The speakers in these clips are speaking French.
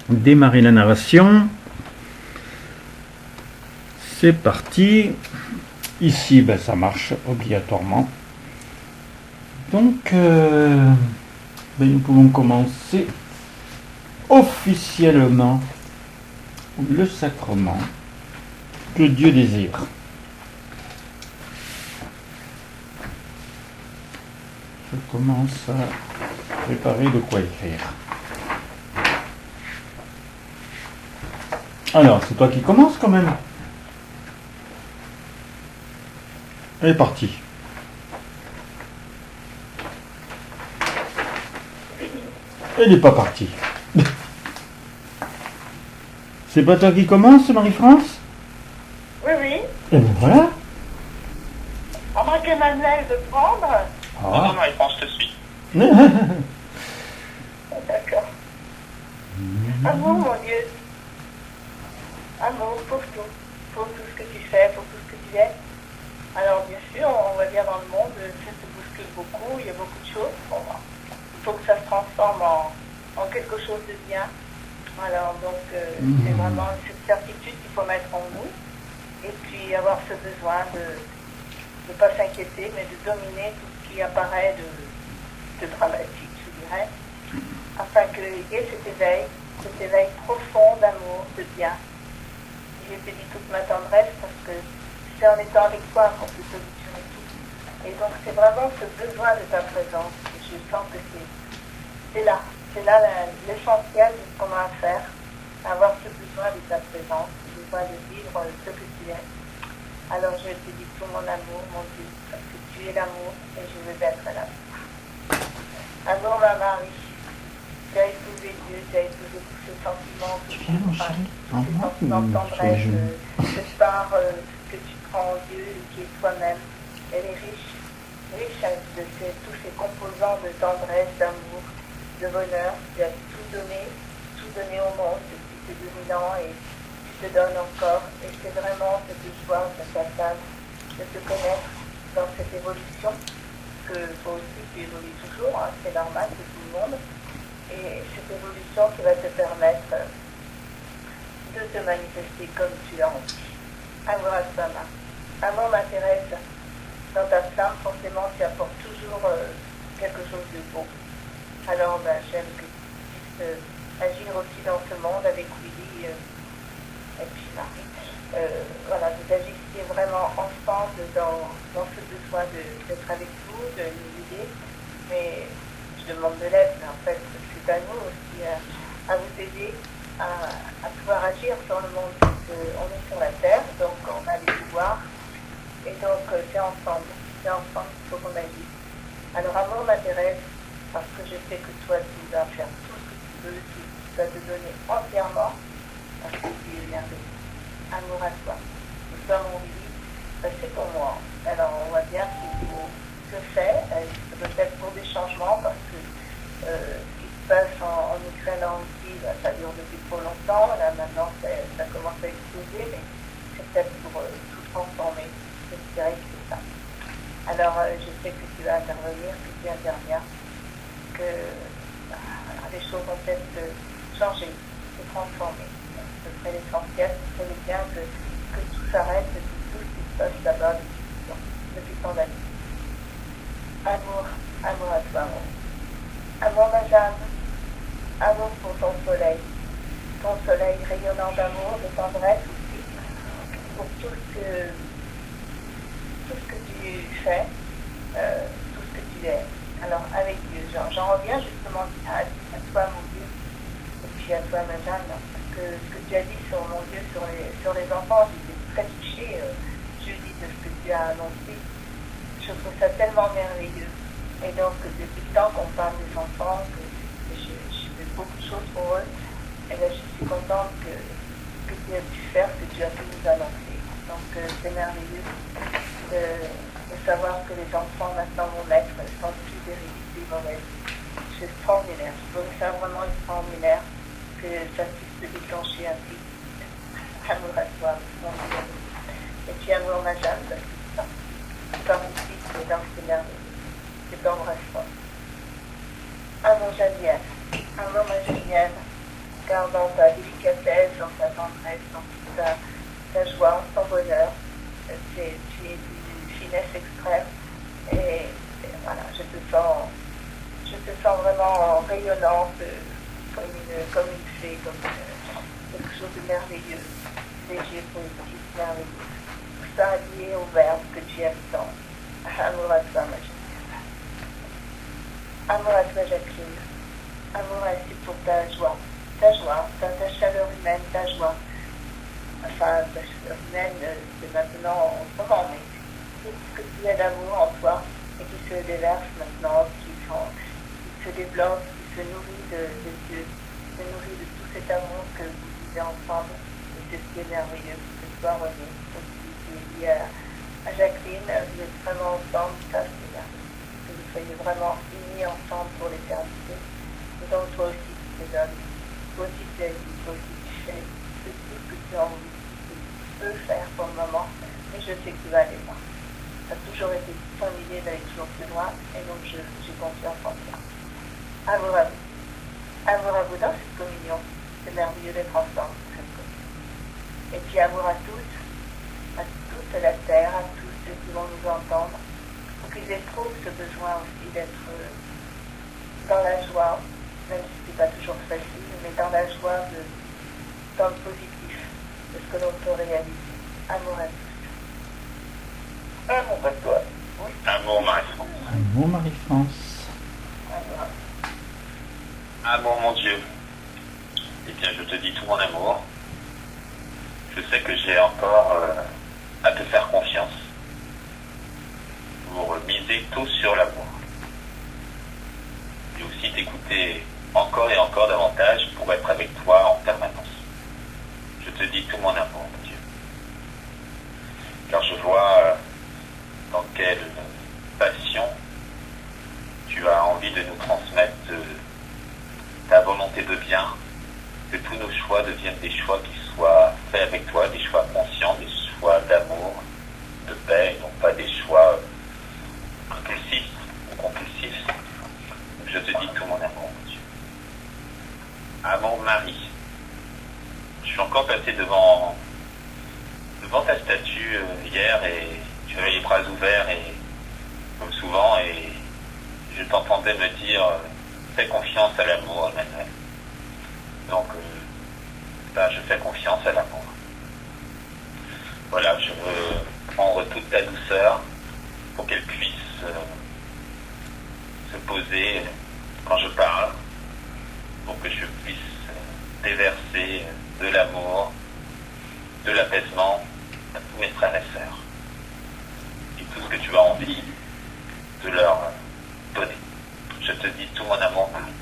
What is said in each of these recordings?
démarrer la narration. C'est parti. Ici, ben, ça marche obligatoirement. Donc, ben, nous pouvons commencer officiellement le sacrement que Dieu désire. Je commence à préparer de quoi écrire. Alors, c'est toi qui commences quand même. Elle est partie. Elle n'est pas partie. C'est pas toi qui commence, Marie-France? Oui, oui. Et ben voilà. À moins qu'Emmanuel veut prendre. Non, Marie-France, je te suis. D'accord. Amour, mon Dieu. Amour pour tout. Pour tout ce que tu fais, pour tout ce que tu es. Alors, bien sûr, on va dire dans le monde, ça se bouscule beaucoup, il y a beaucoup de choses. Bon, il faut que ça se transforme en quelque chose de bien. Alors, donc, c'est vraiment cette certitude qu'il faut mettre en nous. Et puis, avoir ce besoin de ne pas s'inquiéter, mais de dominer tout ce qui apparaît de dramatique, je dirais, afin qu'il y ait cet éveil profond d'amour, de bien. J'ai te dit toute ma tendresse parce que c'est en étant avec toi qu'on peut solutionner tout. Et donc c'est vraiment ce besoin de ta présence. Je sens que c'est là l'essentiel de ce qu'on a à faire, avoir ce besoin de ta présence, ce besoin de vivre ce que tu es. Alors je te dis tout mon amour, mon Dieu, parce que tu es l'amour et je veux être l'amour. Amour, ma Marie, tu as épousé Dieu, tu as épousé tous ces sentiments, tous ces sentiments de tendresse, cette part que tu prends en Dieu et qui est toi-même. Elle est riche de tous ces composants de tendresse, d'amour, de bonheur. Tu as tout donné au monde depuis ces 2000 ans et tu te donnes encore. Et c'est vraiment cette joie, cette passage de te connaître dans cette évolution, que toi aussi tu évolues toujours, hein, c'est normal, c'est tout le monde. Et cette évolution qui va te permettre de te manifester comme tu l'as envie. Amour à toi, Amour, ma Thérèse, dans ta flamme, forcément, tu apportes toujours quelque chose de beau. Alors, j'aime que tu puisses agir aussi dans ce monde avec Willy et puis Marie. Voilà, vous agissiez vraiment ensemble dans ce besoin d'être avec vous, de nous aider. Mais je demande de l'aide, mais en fait, c'est à nous aussi à vous aider à pouvoir agir sur le monde. Parce qu'on est sur la terre, donc on a les pouvoirs. Et donc, c'est ensemble qu'il faut qu'on agisse. Alors, amour, ma Thérèse, parce que je sais que toi, tu vas faire tout ce que tu veux, tu vas te donner entièrement, parce que tu es merveilleux. Amour à toi. Et toi, mon Willy, c'est pour moi. Alors, on voit bien qu'il faut se faire, peut-être pour des changements, parce que ce qui se passe en Ukraine, en Russie, ça dure depuis trop longtemps. Là, maintenant, ça commence à exploser, mais c'est peut-être pour tout transformer. J'espère que c'est ça. Alors, je sais que tu vas intervenir, que tu interviens, que les choses vont peut-être changer, se transformer. Ce serait l'essentiel, ce serait bien que tout s'arrête, que tout ce qui se passe là-bas depuis tant d'années. Amour à toi, amour. Amour, ma Jeanne, amour pour ton soleil rayonnant d'amour, de tendresse aussi, pour tout ce que tu fais, tout ce que tu es. Alors, avec Dieu, j'en reviens justement à toi, mon Dieu, et puis à toi, ma Jeanne, parce que ce que tu as dit sur mon Dieu, sur les enfants, j'étais très touchée, jeudi, de ce que tu as annoncé. Je trouve ça tellement merveilleux. Et donc, depuis le temps qu'on parle des enfants, que je fais beaucoup de choses pour eux, et bien, je suis contente que tu as pu faire, que tu as pu nous annoncer. Donc, c'est merveilleux de savoir que les enfants maintenant vont naître sans plus d'hérédité mauvaise. C'est extraordinaire. Je trouve ça vraiment extraordinaire que ça puisse se déclencher ainsi. Amour à toi, mon Dieu. Et puis amour, ma Jeanne, parce que c'est ça. C'est pas mon fils, mais donc c'est merveilleux. Je t'embrasse fort. Amour, Geneviève. Amour, ma Geneviève. car dans ta délicatesse, dans ta tendresse, dans toute ta joie, ton bonheur, tu es d'une finesse extrême. Et voilà, je te sens vraiment rayonnante, comme une fée, comme quelque chose de merveilleux, léger, positif, merveilleux. Tout ça lié au verbe que tu aimes tant. Amour à toi, ma Jacqueline. Amour à toi, Jacqueline. Amour aussi pour ta joie, ta chaleur humaine, ta joie. Enfin, ta chaleur humaine, c'est maintenant en ce moment, mais tout ce que tu as d'amour en toi et qui se déverse maintenant, qui se développe, qui se nourrit de Dieu, qui se nourrit de tout cet amour que vous vivez ensemble. Et c'est ce qui est merveilleux, ce soir, René, aussi, qui est lié à Jacqueline. Vous êtes vraiment ensemble, ça c'est merveilleux. Que vous soyez vraiment unis ensemble pour l'éternité. Et donc toi aussi tu te donnes, toi aussi tu agis, toi aussi tu fais tout ce que tu as envie, que tu peux faire pour le moment, mais je sais que tu vas aller loin. Ça a toujours été ton idée d'aller toujours plus loin, et donc j'ai confiance en toi. Amour à vous. Amour à vous dans cette communion. C'est merveilleux d'être ensemble dans cette communion. Et puis amour à tous, à toute la terre, à tous ceux qui vont nous entendre, pour qu'ils éprouvent ce besoin aussi d'être dans la joie, même si ce n'est pas toujours facile, mais dans la joie, dans le positif, de ce que l'on peut réaliser. Amour à tous. Amour à toi. Oui. Amour, Marie-France. Amour, Marie-France. Amour. Amour, mon Dieu. Eh bien, je te dis tout mon amour. Je sais que j'ai encore à te faire confiance pour miser tout sur l'amour. Et aussi t'écouter encore et encore davantage pour être avec toi en permanence. Je te dis tout mon amour, mon Dieu. Car je vois dans quelle passion tu as envie de nous transmettre ta volonté de bien, que tous nos choix deviennent des choix qui soient faits avec toi, des choix conscients, des choix d'amour, de paix, et non pas des choix impulsifs ou compulsifs. Je te dis tout mon amour, mon Dieu. Amour Marie, je suis encore passé devant ta statue hier et tu avais les bras ouverts et comme souvent et je t'entendais me dire fais confiance à l'amour, Emmanuel. Donc je fais confiance à l'amour. Voilà, je veux prendre toute ta douceur pour qu'elle puisse se poser quand je parle, pour que je puisse déverser de l'amour, de l'apaisement à tous mes frères et sœurs. Et tout ce que tu as envie de leur donner. Je te dis tout mon amour, Marie.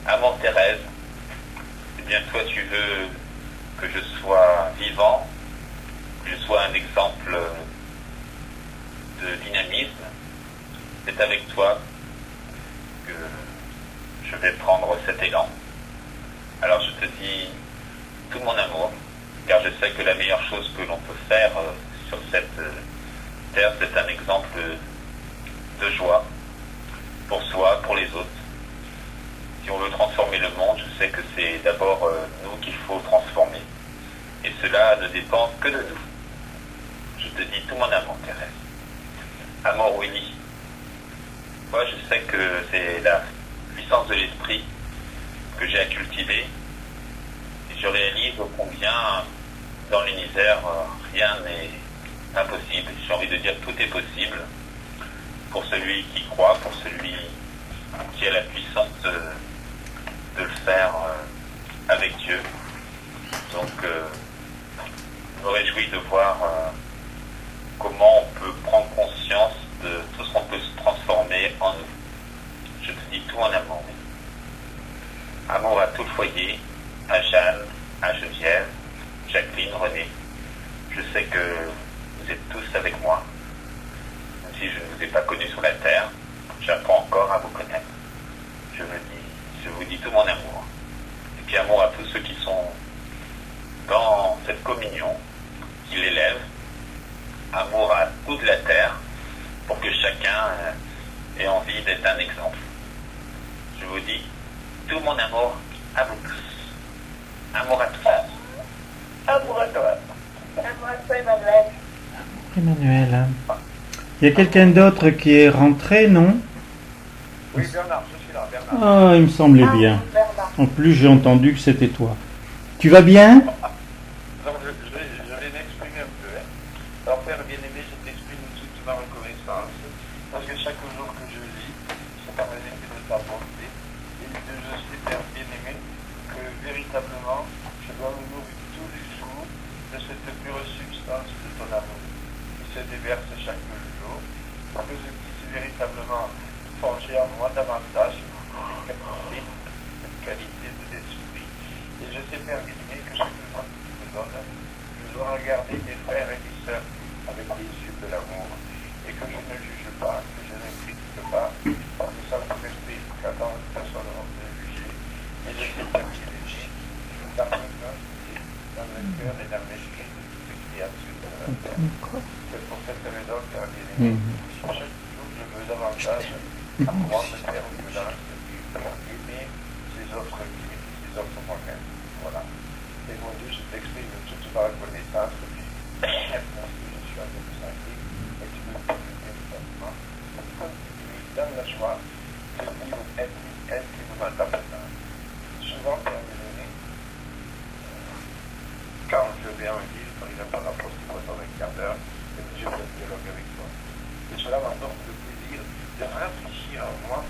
Amour Thérèse, eh bien toi tu veux que je sois vivant, que je sois un exemple de dynamisme. C'est avec toi que je vais prendre cet élan. Alors je te dis tout mon amour, car je sais que la meilleure chose que l'on peut faire sur cette terre, c'est un exemple de joie pour soi, pour les autres. Si on veut transformer le monde, je sais que c'est d'abord nous qu'il faut transformer. Et cela ne dépend que de nous. Je te dis tout mon amour, Thérèse. Amour Willy. Moi, je sais que c'est la puissance de l'esprit que j'ai à cultiver. Et je réalise combien dans l'univers, rien n'est impossible. J'ai envie de dire tout est possible pour celui qui croit, pour celui qui a la puissance de le faire avec Dieu. Donc, je me réjouis de voir comment on peut prendre conscience de tout ce qu'on peut se transformer en nous. Je te dis tout en amour. Amour à tout le foyer, à Jeanne, à Geneviève, Jacqueline, René. Je sais que vous êtes tous avec moi. Même si je ne vous ai pas connus sur la terre, j'apprends encore à vous connaître. Je vous dis tout mon amour. Et puis amour à tous ceux qui sont dans cette communion, qui l'élèvent. Amour à toute la terre, pour que chacun ait envie d'être un exemple. Je vous dis tout mon amour À vous tous. Amour à tous. Amour à toi. Amour à toi, Emmanuel. Emmanuel. Il y a quelqu'un d'autre qui est rentré, non? Oui, Bernard, je suis là, Bernard. Ah, il me semblait bien. Bernard. En plus, j'ai entendu que c'était toi. Tu vas bien? Donc, je vais m'exprimer un peu. Alors, Père bien-aimé, je t'exprime toute ma reconnaissance, parce que chaque jour que je vis, c'est par l'effet de ta bonté. Et je sais, Père bien-aimé, que véritablement, je dois me nourrir tous les jours de cette pure substance de ton amour, qui se déverse chaque jour, pour que je puisse véritablement forger en moi davantage cette qualité de l'esprit. Et je sais, Père bien-aimé, que chaque jour que tu me donnes, je dois regarder mes frères et mes sœurs avec les yeux de l'amour, et que je ne juge pas, que je ne critique pas, parce que ça me respect qu'attend personne de juger. Et je sais, Père bien-aimé, dans le cœur et dans l'esprit de toutes les créatures de la terre. C'est pour cette raison, Père bien-aimé, chaque jour je veux davantage apprendre, Père, au-delà aimer ses offres vie, ses offres moi-même. Voilà. Et mon Dieu, je t'exprime toute ma reconnaissance, parce que je suis en bonne santé, et tu me permets véritablement de continuer dans la joie de vivre intimement ta présence. Souvent, Père bien-aimé, quand je vais en ville, par exemple à la poste, dans un quart d'heure, et que je fais un dialogue avec toi. Et cela m'apporte le plaisir de rafraîchir en moi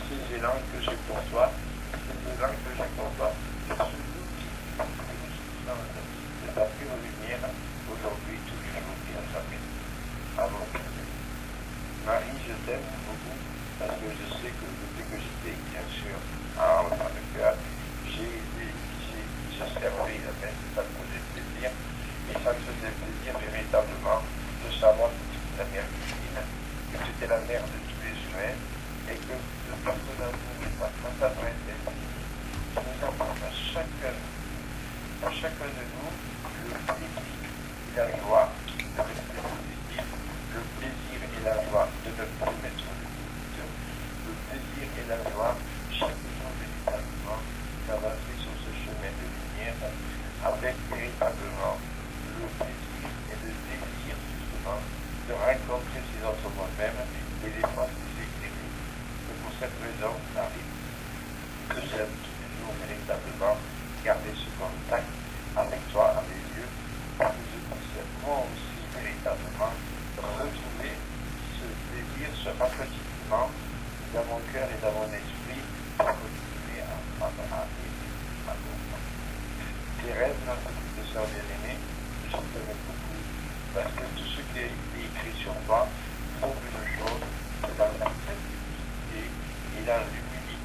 ces élans que j'ai pour toi, ces élans que j'ai pour toi, ce outil de ta pure lumière, aujourd'hui, tous les jours, et à jamais. Amour. Marie, je t'aime beaucoup, parce que je sais que depuis que j'étais, bien sûr, dans le cœur, j'ai servi la messe, ça me faisait plaisir, et ça me faisait plaisir véritablement de savoir que tu étais la mère divine, que tu étais la mère de tous les humains, et que le personnage de ta présence, tu nous apportes à chacun de nous le plaisir et la joie de rester positif, le plaisir et la joie de ne pas mettre le doute, le plaisir et la joie chaque jour véritablement d'avancer sur ce chemin de lumière avec véritablement le plaisir et le désir justement de rencontrer ces autres moi-même et les fois les éclairer. C'est pour cette raison, Marie, que j'aime tous les jours véritablement garder ce contact avec toi, à mes yeux, pour que je puisse moi aussi véritablement retrouver ce désir, ce rafraîchissement dans mon cœur et dans mon esprit pour continuer à aimer ma maman. Thérèse, notre petite sœur bien-aimée, je t'aime beaucoup parce que tout ce qui est écrit sur toi prouve une chose, c'est dans la simplicité et dans l'humilité.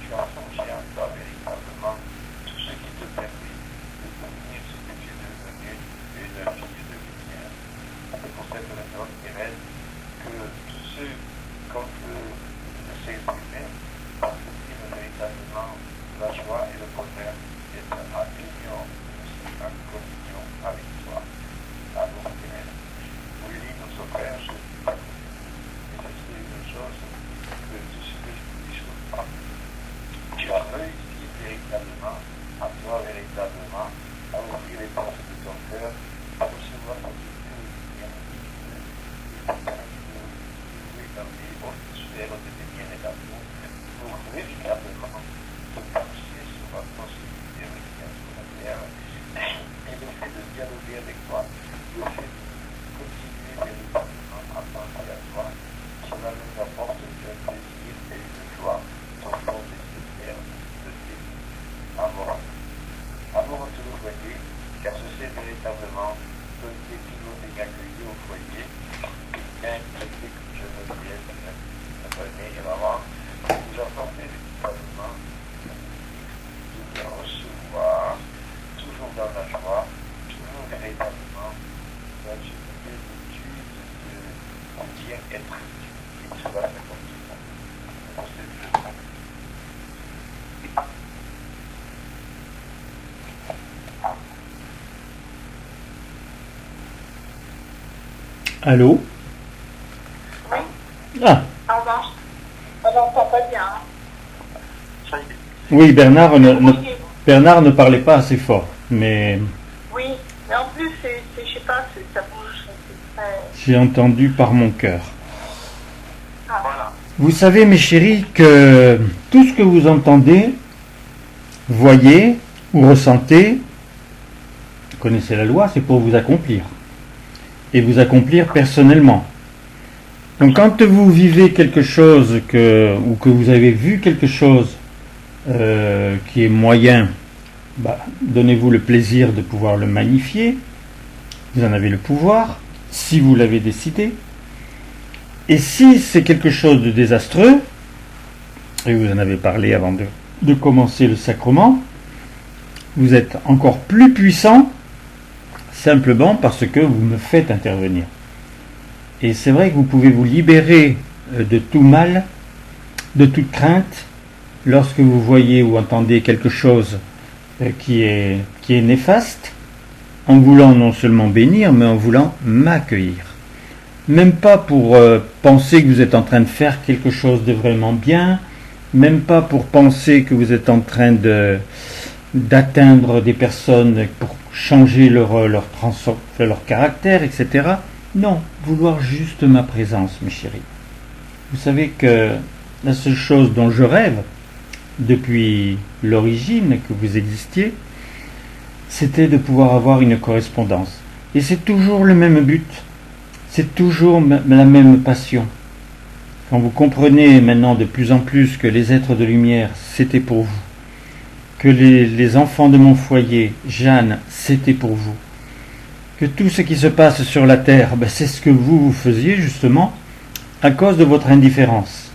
Tu as forgé en toi véritablement tout ce qui te permet de devenir ce que tu es devenu, une fille de lumière. C'est pour cette raison, Thérèse, que tous ceux qu'on peut s'exprimer expriment véritablement la joie et le bonheur d'être en union, en communion avec toi. Amour, Thérèse. Oui, notre frère, je sais une chose, que tout ce que je te dis sur toi, tu as réussi véritablement, à toi véritablement, à ouvrir les portes de ton cœur, à recevoir ton lumière, dans les hautes sphères de lumière et d'amour, pour véritablement te pencher sur la possibilité de venir sur la terre, et le fait de dialoguer avec toi, le fait de continuer véritablement à penser à toi, cela nous apporte un plaisir et une joie sans nécessaire de vivre. Amour. Amour, te le voyez, car je sais véritablement que dès qu'il nous est accueilli au foyer, bien que je me vienne, René et maman, vous apportez véritablement de bien recevoir, toujours dans la joie, toujours véritablement dans une plénitude de dire être utile. Et cela se continue. Pour cette raison. Allô? Oui, Ah, en revanche, on n'entend pas bien. Hein. Ça y est, Oui, Vous voyez, Bernard ne parlait pas assez fort, mais oui, mais en plus, je sais pas, ça bouge, c'est très... j'ai entendu par mon cœur. Ah, voilà. Vous savez, mes chéris, que tout ce que vous entendez, voyez ou ressentez, vous connaissez la loi, c'est pour vous accomplir. Et vous accomplir personnellement. Donc quand vous vivez quelque chose ou que vous avez vu quelque chose qui est moyen, donnez-vous le plaisir de pouvoir le magnifier. Vous en avez le pouvoir, si vous l'avez décidé. Et si c'est quelque chose de désastreux, et vous en avez parlé avant de commencer le sacrement, vous êtes encore plus puissant, simplement parce que vous me faites intervenir. Et c'est vrai que vous pouvez vous libérer de tout mal, de toute crainte, lorsque vous voyez ou entendez quelque chose qui est néfaste, en voulant non seulement bénir, mais en voulant m'accueillir. Même pas pour penser que vous êtes en train de faire quelque chose de vraiment bien, même pas pour penser que vous êtes en train d'atteindre des personnes pour changer leur caractère, etc. Non, vouloir juste ma présence, mes chéris. Vous savez que la seule chose dont je rêve, depuis l'origine que vous existiez, c'était de pouvoir avoir une correspondance. Et c'est toujours le même but, c'est toujours la même passion. Quand vous comprenez maintenant de plus en plus que les êtres de lumière, c'était pour vous, que les enfants de mon foyer, Jeanne, c'était pour vous, que tout ce qui se passe sur la terre, c'est ce que vous faisiez justement à cause de votre indifférence.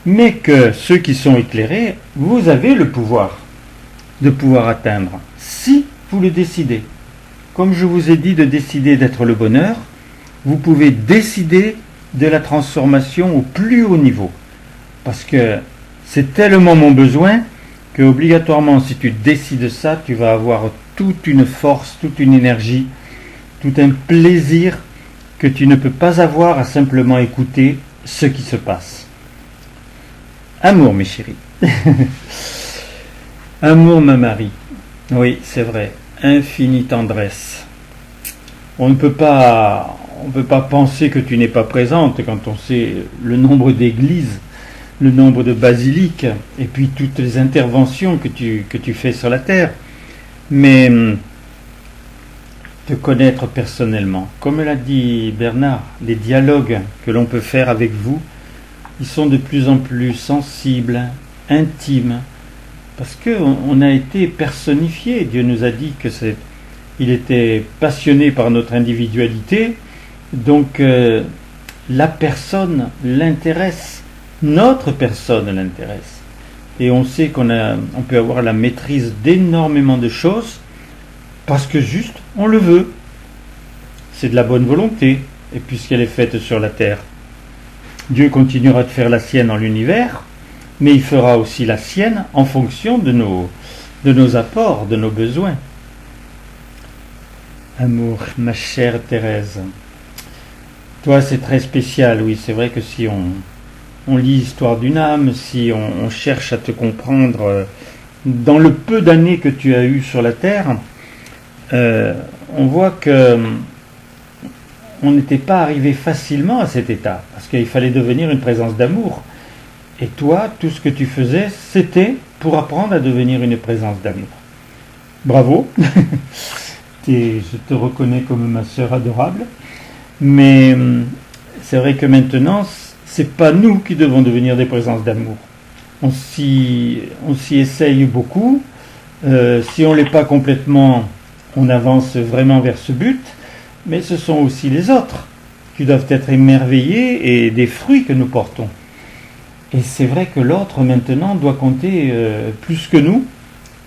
Mais que ceux qui sont éclairés, vous avez le pouvoir de pouvoir atteindre, si vous le décidez. Comme je vous ai dit de décider d'être le bonheur, vous pouvez décider de la transformation au plus haut niveau. Parce que c'est tellement mon besoin que obligatoirement, si tu décides ça, tu vas avoir toute une force, toute une énergie, tout un plaisir que tu ne peux pas avoir à simplement écouter ce qui se passe. Amour, mes chéris. Amour, ma Marie. Oui, c'est vrai. Infinie tendresse. On ne peut pas penser que tu n'es pas présente quand on sait le nombre d'églises, le nombre de basiliques, et puis toutes les interventions que tu fais sur la terre. Mais te connaître personnellement, comme l'a dit Bernard, les dialogues que l'on peut faire avec vous, ils sont de plus en plus sensibles, intimes, parce qu'on a été personnifié. Dieu nous a dit il était passionné par notre individualité, donc la personne l'intéresse, notre personne l'intéresse. Et on sait qu'on peut avoir la maîtrise d'énormément de choses, parce que juste, on le veut. C'est de la bonne volonté, et puisqu'elle est faite sur la terre. Dieu continuera de faire la sienne en l'univers, mais il fera aussi la sienne en fonction de nos apports, de nos besoins. Amour, ma chère Thérèse, toi c'est très spécial, oui, c'est vrai que si on lit l'histoire d'une âme, si on cherche à te comprendre dans le peu d'années que tu as eues sur la terre, on voit que on n'était pas arrivé facilement à cet état, parce qu'il fallait devenir une présence d'amour. Et toi, tout ce que tu faisais, c'était pour apprendre à devenir une présence d'amour. Bravo. Je te reconnais comme ma sœur adorable. Mais c'est vrai que maintenant, c'est pas nous qui devons devenir des présences d'amour. On s'y essaye beaucoup. Si on ne l'est pas complètement, on avance vraiment vers ce but. Mais ce sont aussi les autres qui doivent être émerveillés et des fruits que nous portons. Et c'est vrai que l'autre maintenant doit compter plus que nous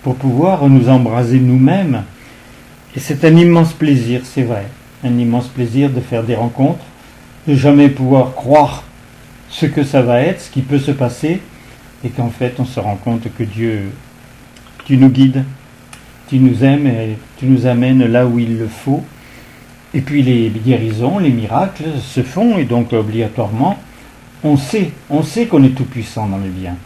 pour pouvoir nous embraser nous-mêmes. Et c'est un immense plaisir, c'est vrai, un immense plaisir de faire des rencontres, de jamais pouvoir croire ce que ça va être, ce qui peut se passer, et qu'en fait on se rend compte que Dieu, tu nous guides, tu nous aimes et tu nous amènes là où il le faut. Et puis les guérisons, les miracles se font, et donc obligatoirement, on sait qu'on est tout puissant dans le bien.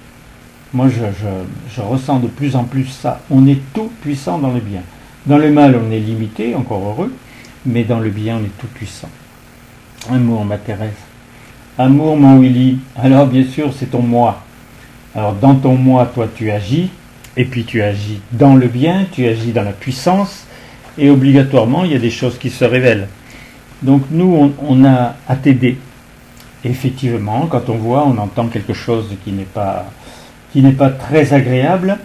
Moi, je ressens de plus en plus ça. On est tout puissant dans le bien. Dans le mal, on est limité, encore heureux, mais dans le bien, on est tout puissant. Amour, ma Thérèse. Amour, mon Willy. Alors, bien sûr, c'est ton moi. Alors, dans ton moi, toi, tu agis, et puis tu agis dans le bien, tu agis dans la puissance, et obligatoirement, il y a des choses qui se révèlent. Donc, nous, on a à t'aider. Effectivement, quand on voit, on entend quelque chose qui n'est pas très agréable,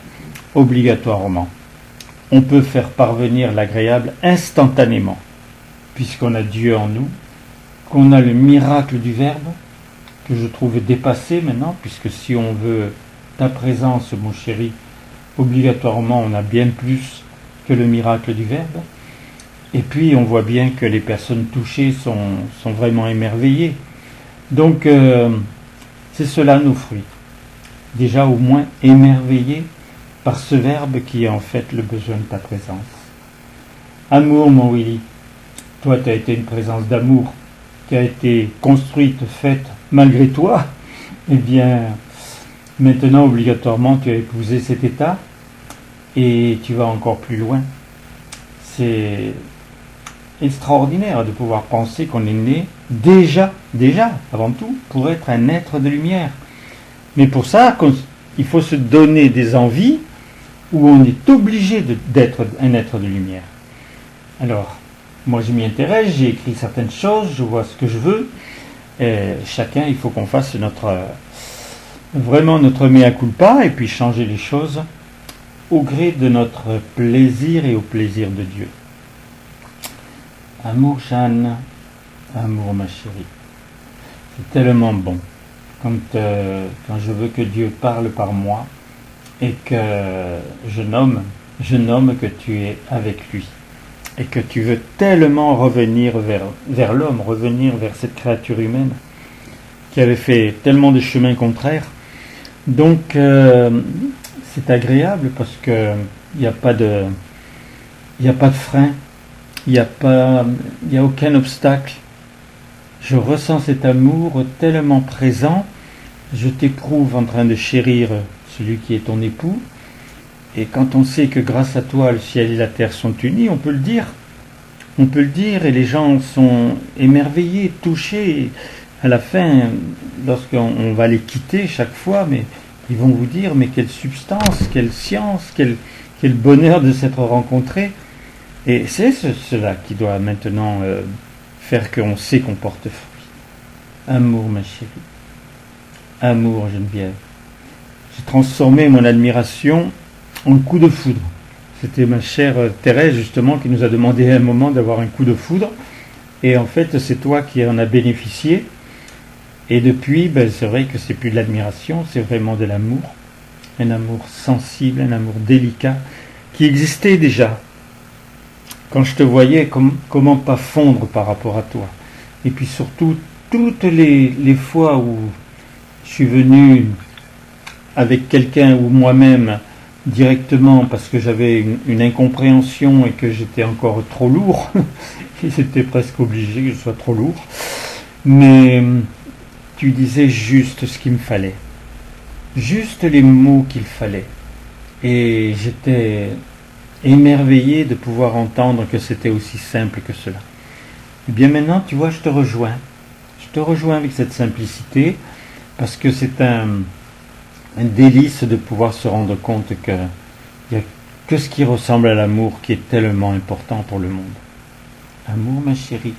obligatoirement. On peut faire parvenir l'agréable instantanément, puisqu'on a Dieu en nous, qu'on a le miracle du Verbe, que je trouve dépassé maintenant, puisque si on veut ta présence, mon chéri, obligatoirement on a bien plus que le miracle du Verbe. Et puis on voit bien que les personnes touchées sont vraiment émerveillées. Donc c'est cela nos fruits. Déjà au moins émerveillés par ce Verbe qui est en fait le besoin de ta présence. Amour, mon Willy, toi tu as été une présence d'amour qui a été construite, faite malgré toi. Eh bien, maintenant obligatoirement tu as épousé cet état et tu vas encore plus loin. C'est extraordinaire de pouvoir penser qu'on est né déjà, avant tout, pour être un être de lumière. Mais pour ça, il faut se donner des envies où on est obligé d'être un être de lumière. Alors, moi je m'y intéresse, j'ai écrit certaines choses, je vois ce que je veux. Et chacun, il faut qu'on fasse vraiment notre mea culpa et puis changer les choses au gré de notre plaisir et au plaisir de Dieu. Amour, Jeanne, amour, ma chérie. C'est tellement bon quand je veux que Dieu parle par moi et que je nomme que tu es avec lui et que tu veux tellement revenir vers l'homme, revenir vers cette créature humaine qui avait fait tellement de chemins contraires. Donc c'est agréable parce que il n'y a pas de frein, il n'y a aucun obstacle. Je ressens cet amour tellement présent, je t'éprouve en train de chérir celui qui est ton époux, et quand on sait que grâce à toi le ciel et la terre sont unis, on peut le dire, et les gens sont émerveillés, touchés. À la fin, lorsqu'on va les quitter chaque fois, mais ils vont vous dire, mais quelle substance, quelle science, quel bonheur de s'être rencontrés. Et c'est cela qui doit maintenant faire qu'on sait qu'on porte fruit. Amour, ma chérie. Amour, Geneviève. J'ai transformé mon admiration en coup de foudre. C'était ma chère Thérèse, justement, qui nous a demandé à un moment d'avoir un coup de foudre. Et en fait, c'est toi qui en as bénéficié. Et depuis, c'est vrai que c'est plus de l'admiration, c'est vraiment de l'amour. Un amour sensible, un amour délicat, qui existait déjà. Quand je te voyais, comment pas fondre par rapport à toi. Et puis surtout, toutes les fois où je suis venu avec quelqu'un ou moi-même directement parce que j'avais une incompréhension et que j'étais encore trop lourd, et c'était presque obligé que je sois trop lourd, mais tu disais juste ce qu'il me fallait, juste les mots qu'il fallait, et j'étais émerveillé de pouvoir entendre que c'était aussi simple que cela. Et bien maintenant, tu vois, je te rejoins avec cette simplicité, parce que c'est un délice de pouvoir se rendre compte qu'il n'y a que ce qui ressemble à l'amour qui est tellement important pour le monde. Amour, ma chérie.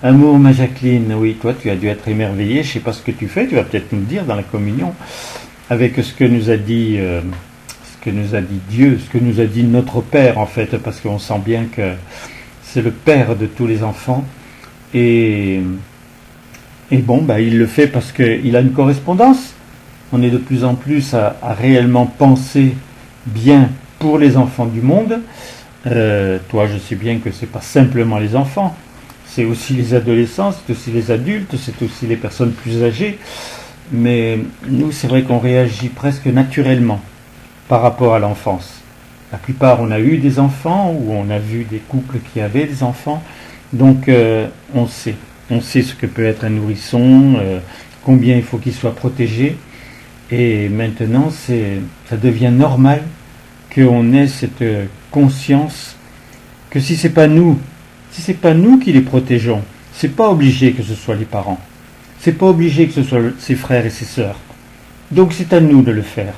Amour, ma Jacqueline. Oui, toi, tu as dû être émerveillée. Je ne sais pas ce que tu fais. Tu vas peut-être nous dire dans la communion, avec ce que nous a dit Dieu, ce que nous a dit notre Père, en fait, parce qu'on sent bien que c'est le Père de tous les enfants. Et bon, il le fait parce qu'il a une correspondance. On est de plus en plus à réellement penser bien pour les enfants du monde. Toi, je sais bien que c'est pas simplement les enfants, c'est aussi les adolescents, c'est aussi les adultes, c'est aussi les personnes plus âgées. Mais nous, c'est vrai qu'on réagit presque naturellement par rapport à l'enfance. La plupart, on a eu des enfants ou on a vu des couples qui avaient des enfants. Donc, on sait ce que peut être un nourrisson, combien il faut qu'il soit protégé. Et maintenant, ça devient normal qu'on ait cette conscience que si c'est pas nous qui les protégeons, c'est pas obligé que ce soit les parents, c'est pas obligé que ce soit ses frères et ses sœurs. Donc c'est à nous de le faire.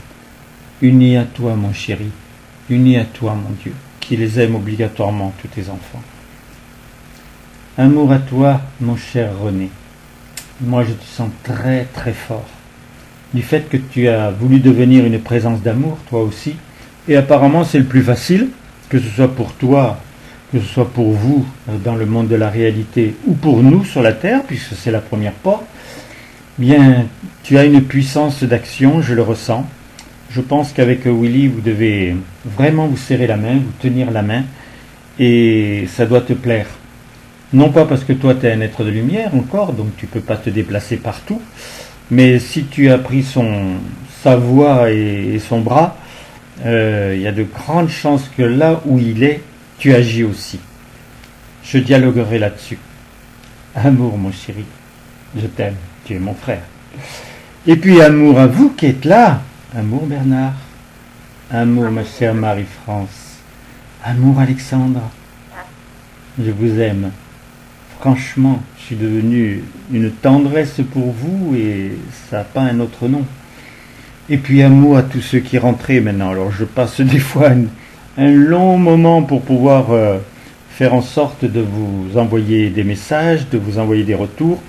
Unis à toi, mon chéri, unis à toi, mon Dieu, qui les aime obligatoirement, tous tes enfants. Amour à toi, mon cher René. Moi, je te sens très très fort du fait que tu as voulu devenir une présence d'amour, toi aussi. Et apparemment, c'est le plus facile, que ce soit pour toi, que ce soit pour vous dans le monde de la réalité, ou pour nous sur la Terre, puisque c'est la première porte. Bien, tu as une puissance d'action, je le ressens. Je pense qu'avec Willy, vous devez vraiment vous serrer la main, vous tenir la main, et ça doit te plaire. Non pas parce que toi, tu es un être de lumière encore, donc tu ne peux pas te déplacer partout, mais si tu as pris sa voix et son bras, il y a de grandes chances que là où il est, tu agis aussi. Je dialoguerai là-dessus. Amour, mon chéri, je t'aime, tu es mon frère. Et puis amour à vous qui êtes là. Amour Bernard. Amour ma chère Marie-France. Amour Alexandre. Je vous aime. Franchement, je suis devenu une tendresse pour vous et ça n'a pas un autre nom. Et puis amour à tous ceux qui rentraient maintenant. Alors je passe des fois un long moment pour pouvoir faire en sorte de vous envoyer des messages, de vous envoyer des retours.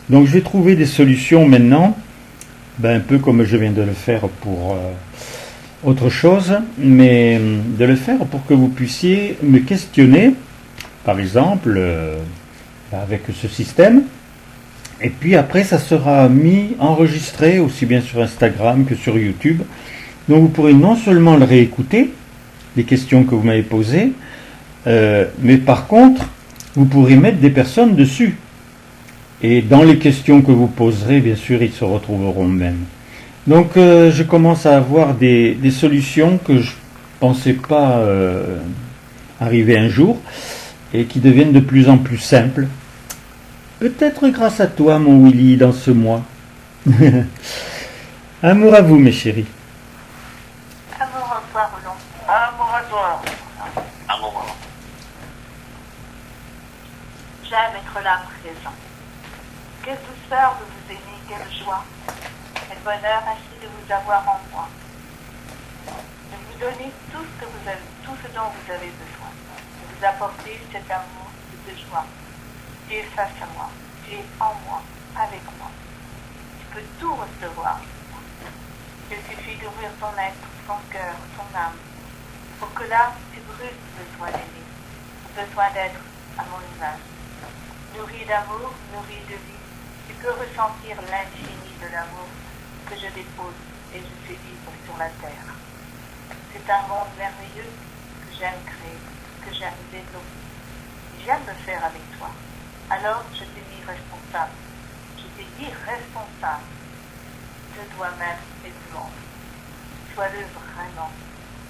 Donc je vais trouver des solutions maintenant, un peu comme je viens de le faire pour autre chose, mais de le faire pour que vous puissiez me questionner, par exemple, avec ce système. Et puis après, ça sera enregistré aussi bien sur Instagram que sur YouTube. Donc vous pourrez non seulement le réécouter, les questions que vous m'avez posées, mais par contre, vous pourrez mettre des personnes dessus. Et dans les questions que vous poserez, bien sûr, ils se retrouveront même. Donc je commence à avoir des solutions que je ne pensais pas arriver un jour et qui deviennent de plus en plus simples. Peut-être grâce à toi, mon Willy, dans ce mois. Amour à vous, mes chéris. Amour à toi, Roland. Amour à toi. Amour. J'aime être là présent. Quelle douceur de vous aimer, quelle joie. Quel bonheur ainsi de vous avoir en moi. De vous donner tout ce dont vous avez besoin. De vous apporter cet amour, cette joie. Tu es face à moi, tu es en moi, avec moi. Tu peux tout recevoir. Il suffit d'ouvrir ton être, ton cœur, ton âme, pour que là, tu brûles le besoin d'aimer, le besoin d'être à mon image. Nourri d'amour, nourri de vie, tu peux ressentir l'infini de l'amour que je dépose et je fais vivre sur la terre. C'est un monde merveilleux que j'aime créer, que j'aime développer. J'aime le faire avec toi. Alors je t'ai mis responsable. Je t'ai dit responsable de toi-même et du monde. Sois-le vraiment.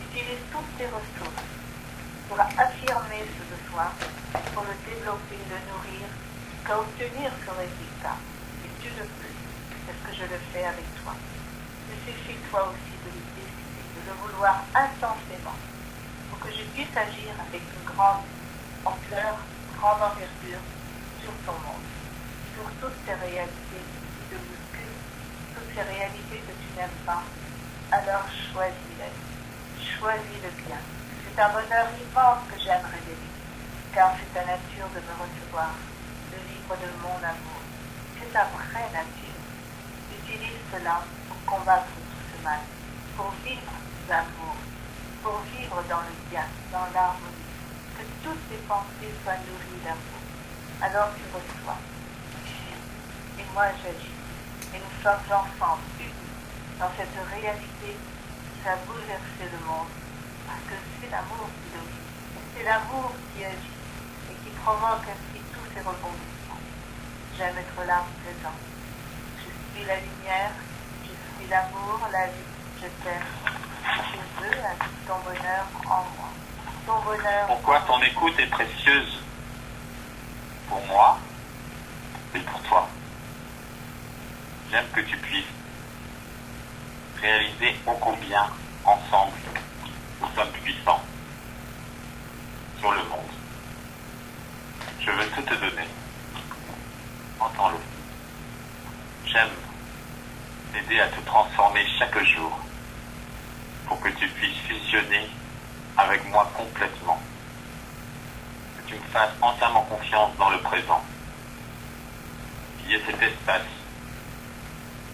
Utilise toutes tes ressources pour affirmer ce besoin, pour le développer, le nourrir, jusqu'à obtenir ce résultat. Et tu le peux, parce que je le fais avec toi. Il suffit toi aussi de le décider, de le vouloir intensément, pour que je puisse agir avec une grande ampleur, une grande envergure, sur ton monde, sur toutes ces réalités qui te bousculent, toutes ces réalités que tu n'aimes pas, alors choisis-les, choisis le bien. C'est un bonheur immense que j'aime révéler, car c'est ta nature de me recevoir, de vivre de mon amour. C'est ta vraie nature. Utilise cela pour combattre tout ce mal, pour vivre l'amour, pour vivre dans le bien, dans l'harmonie, que toutes tes pensées soient nourries d'amour. Alors tu reçois, et moi j'agis, et nous sommes ensemble, unis, dans cette réalité qui va bouleverser le monde, parce que c'est l'amour qui domine, c'est l'amour qui agit, et qui provoque ainsi tous ces rebondissements. J'aime être là, présent. Je suis la lumière, je suis l'amour, la vie, je t'aime. Je veux ton bonheur en moi, ton bonheur. Pourquoi ton écoute est précieuse pour moi et pour toi. J'aime que tu puisses réaliser ô combien, ensemble, nous sommes puissants sur le monde. Je veux tout te donner. Entends-le. J'aime t'aider à te transformer chaque jour pour que tu puisses fusionner avec moi complètement. Que tu me fasses entièrement confiance dans le présent. Qu'il y ait cet espace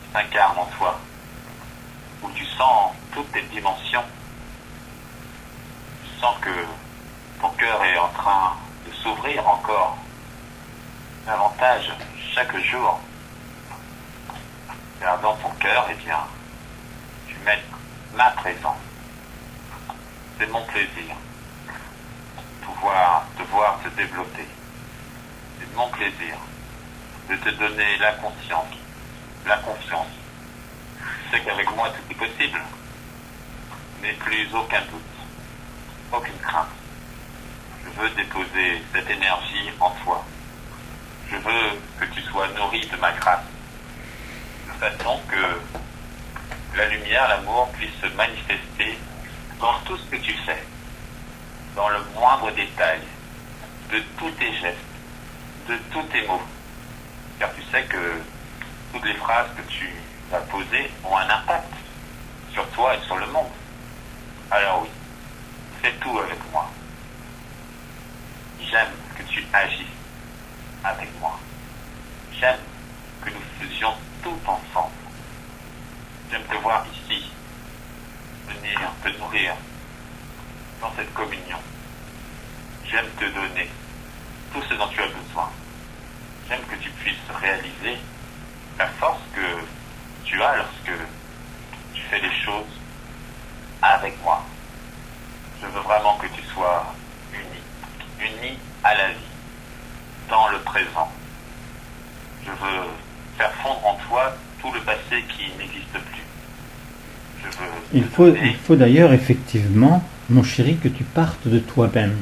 qui s'incarne en toi, où tu sens toutes tes dimensions. Tu sens que ton cœur est en train de s'ouvrir encore davantage chaque jour. Car dans ton cœur, eh bien, tu mets ma présence. C'est mon plaisir de voir te développer. C'est mon plaisir de te donner la conscience, la confiance. Tu sais qu'avec moi tout est possible. Mais plus aucun doute, aucune crainte. Je veux déposer cette énergie en toi. Je veux que tu sois nourri de ma grâce, de façon que la lumière, l'amour puisse se manifester dans tout ce que tu fais, dans le moindre détail, de tous tes gestes, de tous tes mots. Car tu sais que toutes les phrases que tu vas poser ont un impact sur toi et sur le monde. Alors oui, fais tout avec moi. J'aime que tu agisses avec moi. J'aime que nous faisions tout ensemble. J'aime te voir ici, venir te nourrir dans cette communion. J'aime te donner tout ce dont tu as besoin. J'aime que tu puisses réaliser la force que tu as lorsque tu fais les choses avec moi. Je veux vraiment que tu sois uni à la vie, dans le présent. Je veux faire fondre en toi tout le passé qui n'existe plus. Il faut d'ailleurs effectivement, mon chéri, que tu partes de toi-même,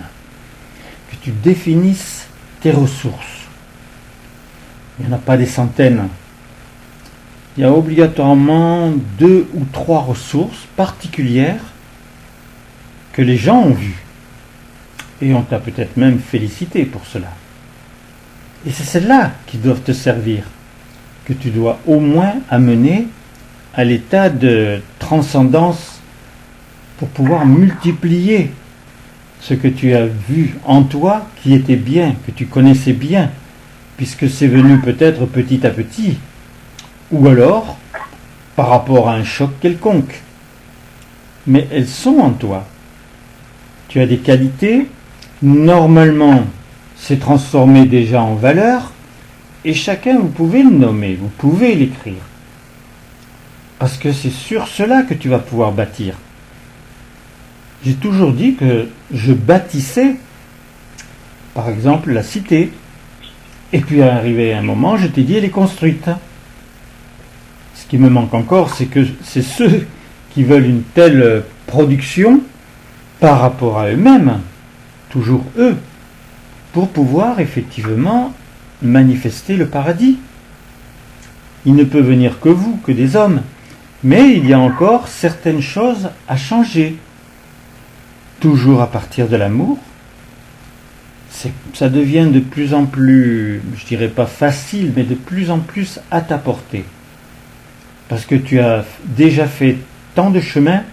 que tu définisses tes ressources. Il n'y en a pas des centaines. Il y a obligatoirement 2 ou 3 ressources particulières que les gens ont vues. Et on t'a peut-être même félicité pour cela. Et c'est celles-là qui doivent te servir, que tu dois au moins amener à l'état de transcendance pour pouvoir multiplier ce que tu as vu en toi qui était bien, que tu connaissais bien, puisque c'est venu peut-être petit à petit, ou alors par rapport à un choc quelconque. Mais elles sont en toi. Tu as des qualités, normalement c'est transformé déjà en valeur, et chacun vous pouvez le nommer, vous pouvez l'écrire. Parce que c'est sur cela que tu vas pouvoir bâtir. J'ai toujours dit que je bâtissais, par exemple, la cité. Et puis arrivé un moment, je t'ai dit, elle est construite. Ce qui me manque encore, c'est que c'est ceux qui veulent une telle production par rapport à eux-mêmes, toujours eux, pour pouvoir effectivement manifester le paradis. Il ne peut venir que vous, que des hommes. Mais il y a encore certaines choses à changer. Toujours à partir de l'amour. Ça devient de plus en plus, je dirais pas facile, mais de plus en plus à ta portée. Parce que tu as déjà fait tant de chemin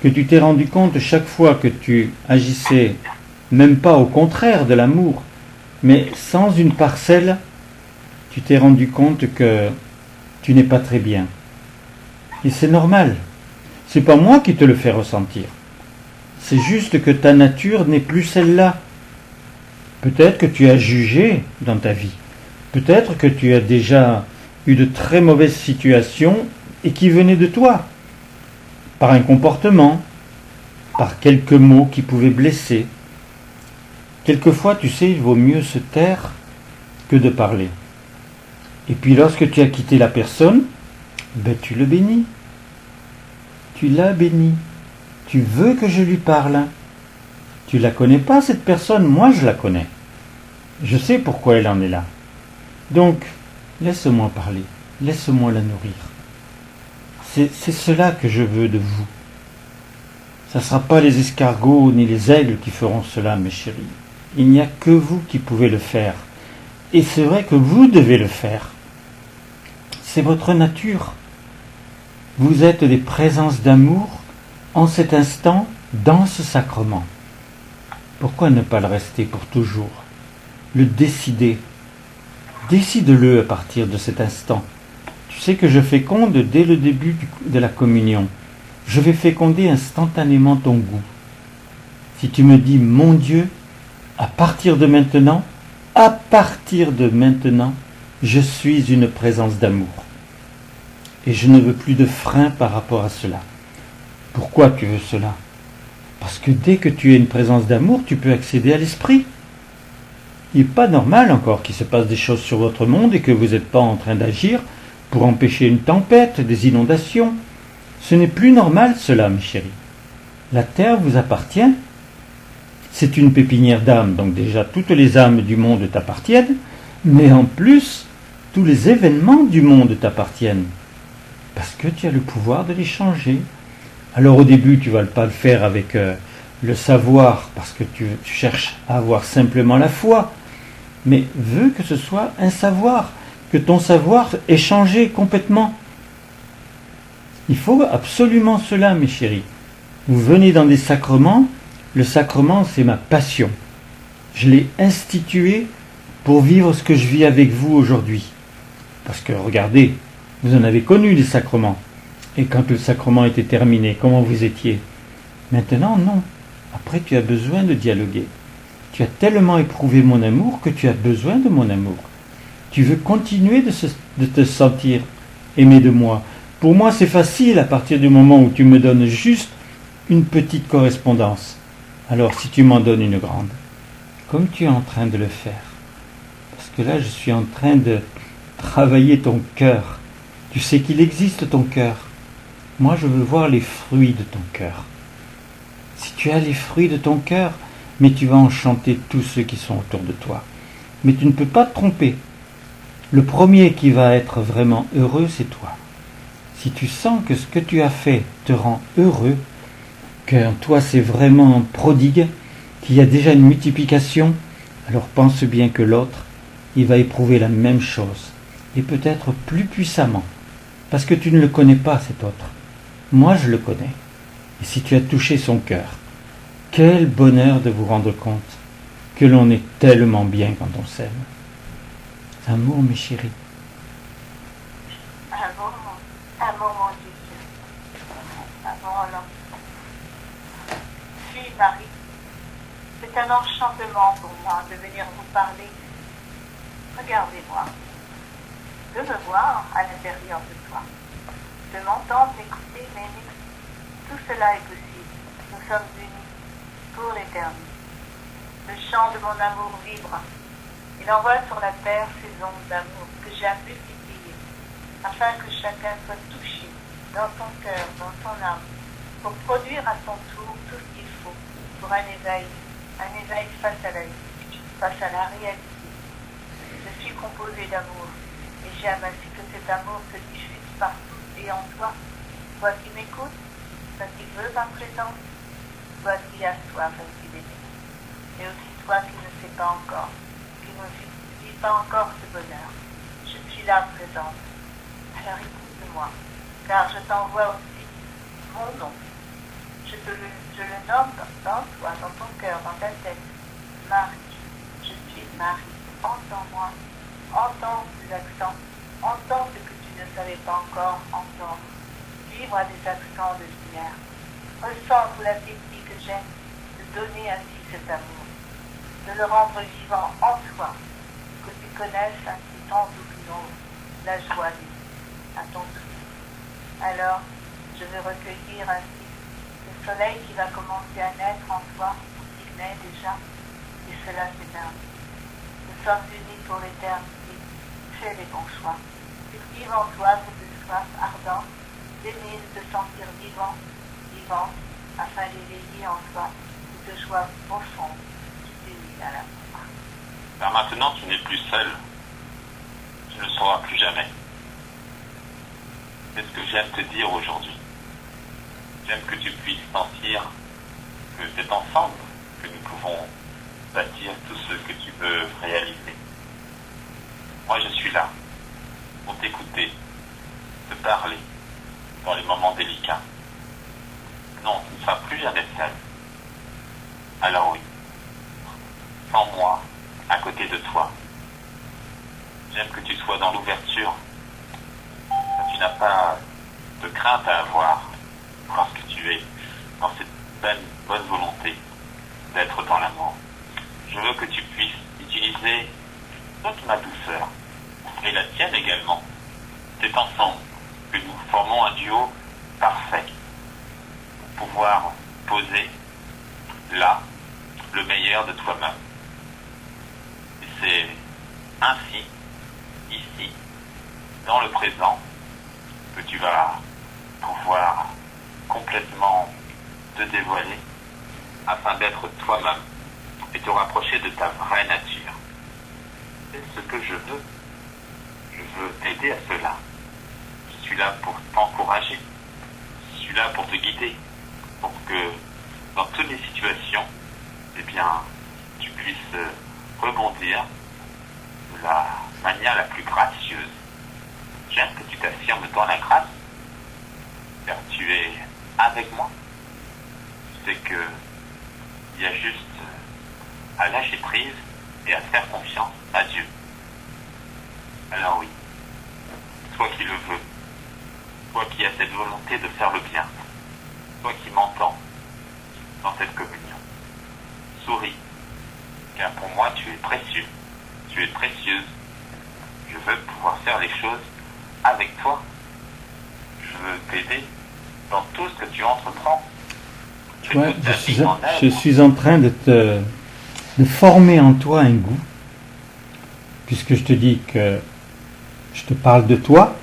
que tu t'es rendu compte chaque fois que tu agissais, même pas au contraire de l'amour, mais sans une parcelle, tu t'es rendu compte que tu n'es pas très bien. Et c'est normal. C'est pas moi qui te le fais ressentir. C'est juste que ta nature n'est plus celle-là. Peut-être que tu as jugé dans ta vie. Peut-être que tu as déjà eu de très mauvaises situations et qui venaient de toi. Par un comportement, par quelques mots qui pouvaient blesser. Quelquefois, tu sais, il vaut mieux se taire que de parler. Et puis lorsque tu as quitté la personne, ben tu le bénis. Tu l'as béni. Tu veux que je lui parle. Tu la connais pas cette personne, moi je la connais. Je sais pourquoi elle en est là. Donc, laisse-moi parler. Laisse-moi la nourrir. C'est cela que je veux de vous. Ça ne sera pas les escargots ni les aigles qui feront cela, mes chéris. Il n'y a que vous qui pouvez le faire. Et c'est vrai que vous devez le faire. C'est votre nature. Vous êtes des présences d'amour en cet instant dans ce sacrement. Pourquoi ne pas le rester pour toujours? Le décider. Décide-le à partir de cet instant. Tu sais que je féconde dès le début de la communion. Je vais féconder instantanément ton goût. Si tu me dis, mon Dieu, à partir de maintenant, je suis une présence d'amour. Et je ne veux plus de frein par rapport à cela. Pourquoi tu veux cela? Parce que dès que tu es une présence d'amour, tu peux accéder à l'esprit. Il n'est pas normal encore qu'il se passe des choses sur votre monde et que vous n'êtes pas en train d'agir pour empêcher une tempête, des inondations. Ce n'est plus normal cela, mes chéris. La terre vous appartient. C'est une pépinière d'âmes, donc déjà toutes les âmes du monde t'appartiennent, mais en plus, tous les événements du monde t'appartiennent. Parce que tu as le pouvoir de les changer. Alors au début, tu ne vas pas le faire avec le savoir, parce que tu cherches à avoir simplement la foi, mais veux que ce soit un savoir, que ton savoir ait changé complètement. Il faut absolument cela, mes chéris. Vous venez dans des sacrements. Le sacrement, c'est ma passion. Je l'ai institué pour vivre ce que je vis avec vous aujourd'hui. Parce que, regardez, vous en avez connu des sacrements. Et quand le sacrement était terminé, comment vous étiez? Maintenant, non. Après, tu as besoin de dialoguer. Tu as tellement éprouvé mon amour que tu as besoin de mon amour. Tu veux continuer de te sentir aimé de moi. Pour moi, c'est facile à partir du moment où tu me donnes juste une petite correspondance. Alors, si tu m'en donnes une grande, comme tu es en train de le faire, parce que là, je suis en train de travailler ton cœur. Tu sais qu'il existe ton cœur. Moi, je veux voir les fruits de ton cœur. Si tu as les fruits de ton cœur, mais tu vas enchanter tous ceux qui sont autour de toi. Mais tu ne peux pas te tromper. Le premier qui va être vraiment heureux, c'est toi. Si tu sens que ce que tu as fait te rend heureux, que toi c'est vraiment un prodigue, qu'il y a déjà une multiplication, alors pense bien que l'autre, il va éprouver la même chose, et peut-être plus puissamment, parce que tu ne le connais pas cet autre. Moi je le connais. Et si tu as touché son cœur, quel bonheur de vous rendre compte que l'on est tellement bien quand on s'aime. Amour, mes chéris. Amour, mon Dieu. Amour, l'homme. Suis Marie. C'est un enchantement pour moi de venir vous parler. Regardez-moi. De me voir à l'intérieur de toi. De m'entendre m'écouter, m'aimer. Tout cela est possible. Nous sommes unis pour l'éternité. Le chant de mon amour vibre. Il envoie sur la terre ces ondes d'amour que j'ai à multiplier, afin que chacun soit touché dans son cœur, dans son âme, pour produire à son tour tout ce qu'il faut pour un éveil face à la vie, face à la réalité. Je suis composé d'amour, et j'aime ainsi que cet amour se diffuse partout et en toi. Toi qui m'écoutes, toi qui veux ma présence, toi qui as soif ainsi d'aimer, et aussi toi qui ne sais pas encore, qui ne vis pas encore ce bonheur. Je suis là présente. Alors écoute-moi, car je t'envoie aussi mon nom. Je le nomme dans toi, dans ton cœur, dans ta tête. Marie. Je suis Marie. Entends-moi. Entends ces accents. Entends ce que tu ne savais pas encore entendre. Vivre à des accents de lumière. Ressens la technique que j'aime de donner ainsi cet amour. De le rendre vivant en toi. Que tu connaisses ainsi tant que non la joie de vie à ton tour. Alors, je vais recueillir ainsi le soleil qui va commencer à naître en toi, il naît déjà, et cela c'est merveilleux. Nous sommes unis pour l'éternité, fais les bons choix. Cultive en toi cette soif ardente, d'aimer, de te sentir vivant, vivante, afin d'éveiller en toi cette joie profonde qui t'unit à l'amour. Car maintenant tu n'es plus seul, tu ne le seras plus jamais. C'est ce que j'aime te dire aujourd'hui. J'aime que tu puisses sentir que c'est ensemble que nous pouvons bâtir tout ce que tu veux réaliser. Moi, je suis là pour t'écouter, te parler dans les moments délicats. Non, tu ne seras plus jamais seul. Alors oui, sans moi, à côté de toi. J'aime que tu sois dans l'ouverture. Tu n'as pas de crainte à avoir parce que tu es dans cette bonne volonté d'être dans l'amour. Je veux que tu puisses utiliser toute ma douceur et la tienne également. C'est ensemble que nous formons un duo parfait pour pouvoir poser là le meilleur de toi-même. Et c'est ainsi, ici, dans le présent, que tu vas pouvoir complètement te dévoiler afin d'être toi-même et te rapprocher de ta vraie nature. C'est ce que je veux. Je veux t'aider à cela. Je suis là pour t'encourager. Je suis là pour te guider. Pour que dans toutes les situations, eh bien, tu puisses rebondir de la manière la plus gracieuse. J'aime que tu t'affirmes dans la grâce, car tu es avec moi. Tu sais que il y a juste à lâcher prise et à faire confiance à Dieu. Alors oui, toi qui le veux, toi qui as cette volonté de faire le bien, toi qui m'entends dans cette communion, souris, car pour moi tu es précieux, tu es précieuse. Je veux pouvoir faire les choses avec toi. Je veux t'aider dans tout ce que tu entreprends. Ouais, je suis en train de former en toi un goût, puisque je te dis que je te parle de toi,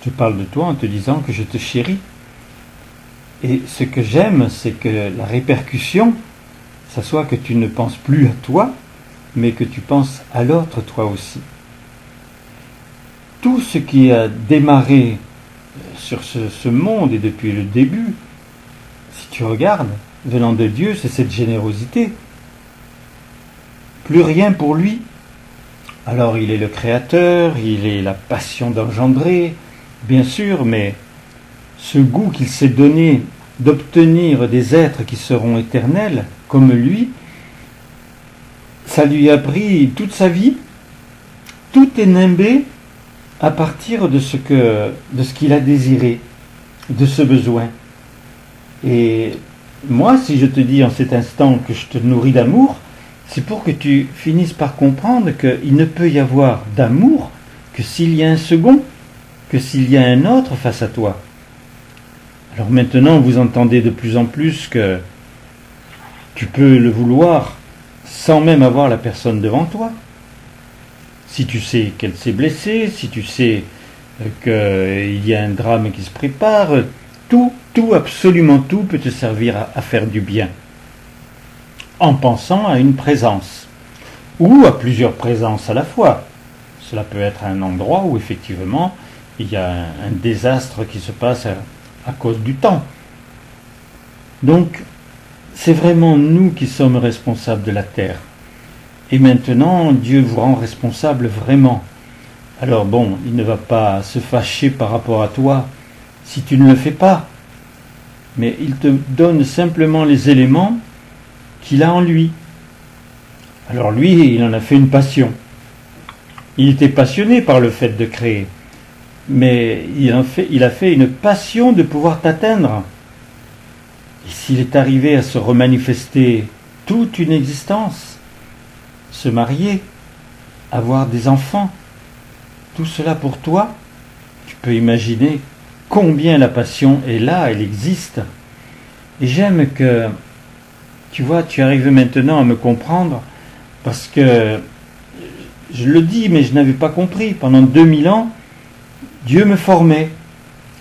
je parle de toi en te disant que je te chéris. Et ce que j'aime, c'est que la répercussion, ça soit que tu ne penses plus à toi, mais que tu penses à l'autre toi aussi. Tout ce qui a démarré sur ce monde et depuis le début, si tu regardes, venant de Dieu, c'est cette générosité. Plus rien pour lui. Alors il est le créateur, il est la passion d'engendrer, bien sûr, mais ce goût qu'il s'est donné d'obtenir des êtres qui seront éternels, comme lui, ça lui a pris toute sa vie. Tout est nimbé à partir de ce qu'il a désiré, de ce besoin. Et moi, si je te dis en cet instant que je te nourris d'amour, c'est pour que tu finisses par comprendre qu'il ne peut y avoir d'amour que s'il y a un second, que s'il y a un autre face à toi. Alors maintenant, vous entendez de plus en plus que tu peux le vouloir sans même avoir la personne devant toi. Si tu sais qu'elle s'est blessée, si tu sais qu'il y a un drame qui se prépare, tout, absolument tout peut te servir à faire du bien. En pensant à une présence, ou à plusieurs présences à la fois. Cela peut être un endroit où effectivement il y a un désastre qui se passe à cause du temps. Donc, c'est vraiment nous qui sommes responsables de la terre. Et maintenant, Dieu vous rend responsable vraiment. Alors bon, il ne va pas se fâcher par rapport à toi si tu ne le fais pas. Mais il te donne simplement les éléments qu'il a en lui. Alors lui, il en a fait une passion. Il était passionné par le fait de créer. Mais il a fait une passion de pouvoir t'atteindre. Et s'il est arrivé à se remanifester toute une existence, se marier, avoir des enfants, tout cela pour toi, tu peux imaginer combien la passion est là, elle existe. Et j'aime que, tu vois, tu arrives maintenant à me comprendre, parce que, je le dis, mais je n'avais pas compris, pendant 2000 ans, Dieu me formait.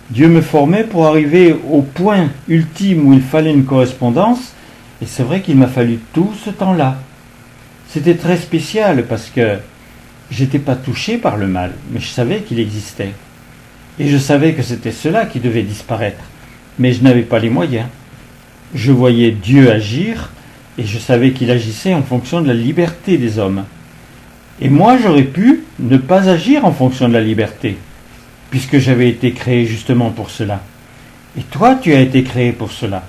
Dieu me formait pour arriver au point ultime où il fallait une correspondance, et c'est vrai qu'il m'a fallu tout ce temps-là. C'était très spécial parce que j'étais pas touché par le mal, mais je savais qu'il existait. Et je savais que c'était cela qui devait disparaître, mais je n'avais pas les moyens. Je voyais Dieu agir, et je savais qu'il agissait en fonction de la liberté des hommes. Et moi, j'aurais pu ne pas agir en fonction de la liberté, puisque j'avais été créé justement pour cela. Et toi, tu as été créé pour cela.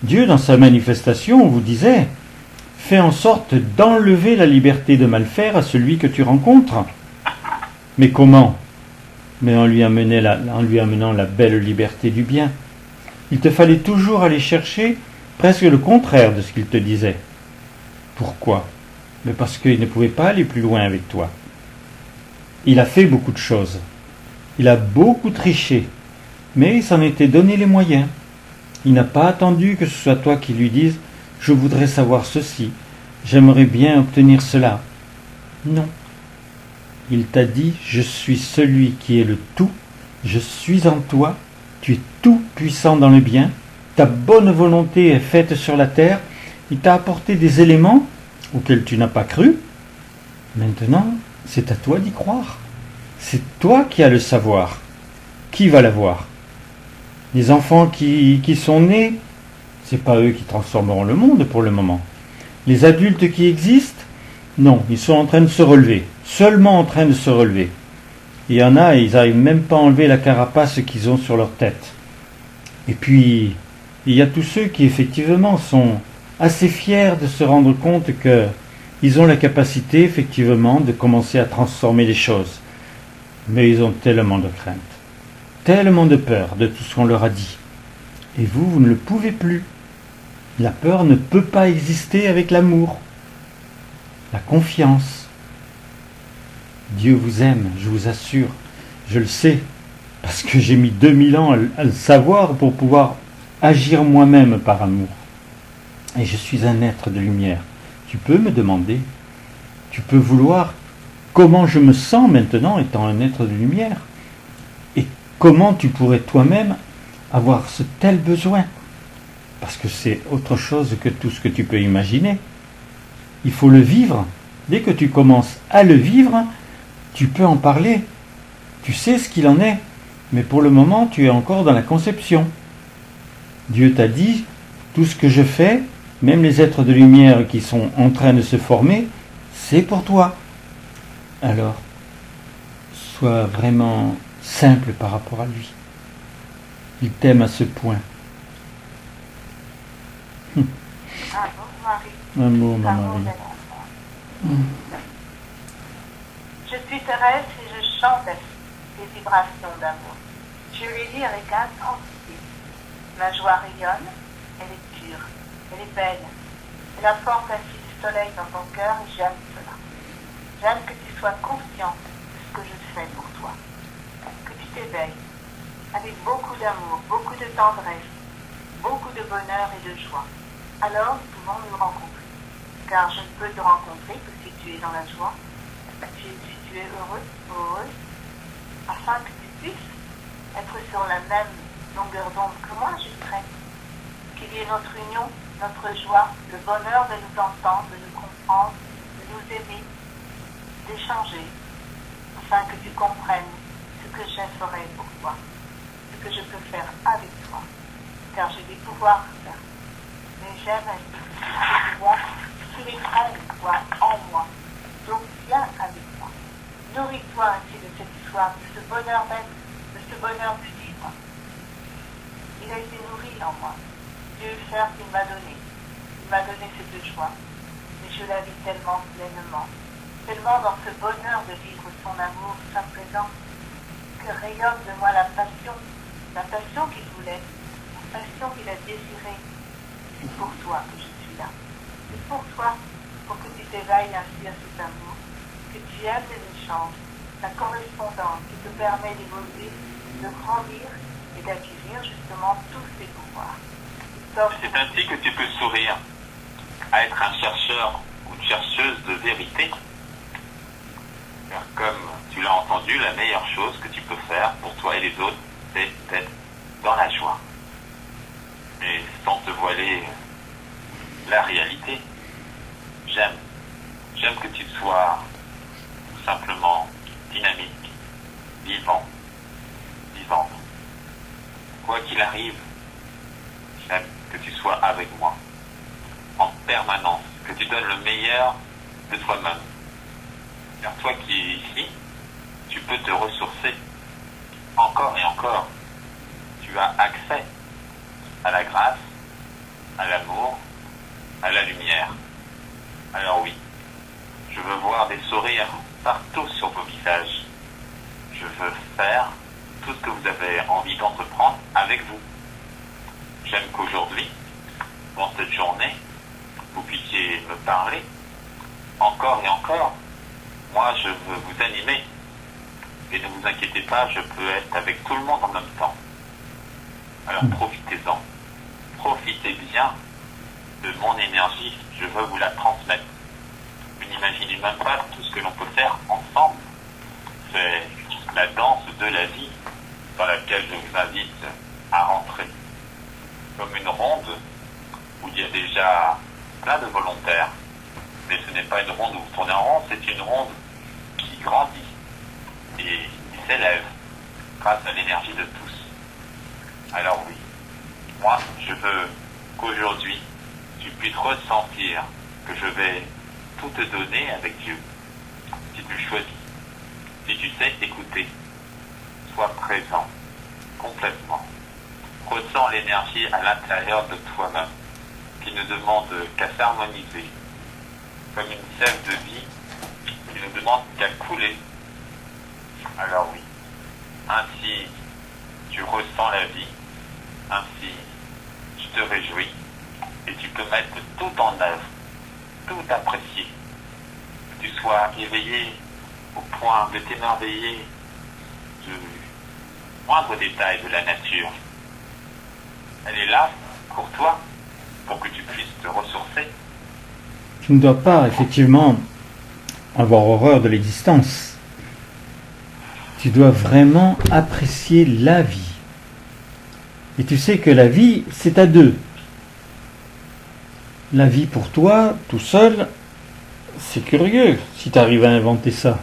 Dieu, dans sa manifestation, vous disait, fais en sorte d'enlever la liberté de mal faire à celui que tu rencontres. Mais comment ? Mais en lui amenant la belle liberté du bien. Il te fallait toujours aller chercher presque le contraire de ce qu'il te disait. Pourquoi ? Mais parce qu'il ne pouvait pas aller plus loin avec toi. Il a fait beaucoup de choses. Il a beaucoup triché. Mais il s'en était donné les moyens. Il n'a pas attendu que ce soit toi qui lui dises « Je voudrais savoir ceci, j'aimerais bien obtenir cela ». Non. Il t'a dit « Je suis celui qui est le tout, je suis en toi, tu es tout puissant dans le bien, ta bonne volonté est faite sur la terre, il t'a apporté des éléments auxquels tu n'as pas cru. Maintenant, c'est à toi d'y croire. C'est toi qui as le savoir. Qui va l'avoir ? Les enfants qui sont nés, c'est pas eux qui transformeront le monde pour le moment. Les adultes qui existent, non, ils sont en train de se relever, seulement en train de se relever. Il y en a, ils n'arrivent même pas à enlever la carapace qu'ils ont sur leur tête. Et puis, il y a tous ceux qui effectivement sont assez fiers de se rendre compte qu'ils ont la capacité effectivement de commencer à transformer les choses. Mais ils ont tellement de crainte, tellement de peur de tout ce qu'on leur a dit. Et vous ne le pouvez plus. La peur ne peut pas exister avec l'amour, la confiance. Dieu vous aime, je vous assure, je le sais, parce que j'ai mis 2000 ans à le savoir pour pouvoir agir moi-même par amour. Et je suis un être de lumière. Tu peux me demander, tu peux vouloir comment je me sens maintenant étant un être de lumière, et comment tu pourrais toi-même avoir ce tel besoin, parce que c'est autre chose que tout ce que tu peux imaginer. Il faut le vivre. Dès que tu commences à le vivre, tu peux en parler. Tu sais ce qu'il en est, mais pour le moment, tu es encore dans la conception. Dieu t'a dit, tout ce que je fais, même les êtres de lumière qui sont en train de se former, c'est pour toi. Alors, sois vraiment simple par rapport à lui. Il t'aime à ce point. Amour, Marie. Amour, ma Amour Marie. de l'enfant. Je suis Thérèse et je chante des vibrations d'amour. Je les lis avec intensité. Ma joie rayonne, elle est pure, elle est belle. Elle apporte ainsi du soleil dans ton cœur et j'aime cela. J'aime que tu sois conscient de ce que je fais pour toi. Que tu t'éveilles avec beaucoup d'amour, beaucoup de tendresse, beaucoup de bonheur et de joie. Alors nous pouvons nous rencontrer. Car je ne peux te rencontrer que si tu es dans la joie, si tu es heureux ou heureuse, afin que tu puisses être sur la même longueur d'onde que moi je serai. Qu'il y ait notre union, notre joie, le bonheur de nous entendre, de nous comprendre, de nous aimer, d'échanger, afin que tu comprennes ce que je ferai pour toi, ce que je peux faire avec toi, car j'ai des pouvoirs à faire. Mais j'aime ces pouvoirs, tu les prends toi en moi, donc viens avec moi. Nourris-toi ainsi de cette histoire, de ce bonheur d'être, de ce bonheur de vivre. Il a été nourri en moi. Dieu certes, il m'a donné cette joie, mais je la vis tellement pleinement, tellement dans ce bonheur de vivre son amour, sa présence, que rayonne de moi la passion qu'il voulait, la passion qu'il a désirée. C'est pour toi que je suis là. C'est pour toi, pour que tu t'éveilles ainsi à cet amour, que tu aimes les échanges, la correspondance qui te permet d'évoluer, de grandir et d'acquérir justement tous ces pouvoirs. C'est ainsi que tu peux sourire à être un chercheur ou une chercheuse de vérité. Car comme tu l'as entendu, la meilleure chose que tu peux faire pour toi et les autres, c'est d'être dans la joie. Et sans te voiler la réalité. J'aime que tu sois tout simplement dynamique, vivant, vivante. Quoi qu'il arrive, j'aime que tu sois avec moi, en permanence, que tu donnes le meilleur de toi-même. Car toi qui es ici, tu peux te ressourcer encore et encore. Tu as accès à la grâce, à l'amour, à la lumière. Alors oui, je veux voir des sourires partout sur vos visages. Je veux faire tout ce que vous avez envie d'entreprendre avec vous. J'aime qu'aujourd'hui, dans cette journée, vous puissiez me parler encore et encore. Moi, je veux vous animer. Et ne vous inquiétez pas, je peux être avec tout le monde en même temps. Alors profitez-en. Profitez bien de mon énergie. Je veux vous la transmettre. Vous n'imaginez même pas tout ce que l'on peut faire ensemble. C'est la danse de la vie dans laquelle je vous invite à rentrer. Comme une ronde où il y a déjà plein de volontaires. Mais ce n'est pas une ronde où vous tournez en rond, c'est une ronde qui grandit et qui s'élève grâce à l'énergie de tous. Alors oui, moi je veux qu'aujourd'hui tu puisses ressentir que je vais tout te donner avec Dieu. Si tu le choisis, si tu sais écouter, sois présent complètement. Ressens l'énergie à l'intérieur de toi-même qui ne demande qu'à s'harmoniser, comme une sève de vie qui ne demande qu'à couler. Alors oui, ainsi tu ressens la vie, ainsi tu te réjouis et tu peux mettre tout en œuvre, tout apprécier. Que tu sois éveillé au point de t'émerveiller du moindre détail de la nature. Elle est là pour toi, pour que tu puisses te ressourcer. Tu ne dois pas, effectivement, avoir horreur de l'existence. Tu dois vraiment apprécier la vie. Et tu sais que la vie, c'est à deux. La vie pour toi, tout seul, c'est curieux si tu arrives à inventer ça.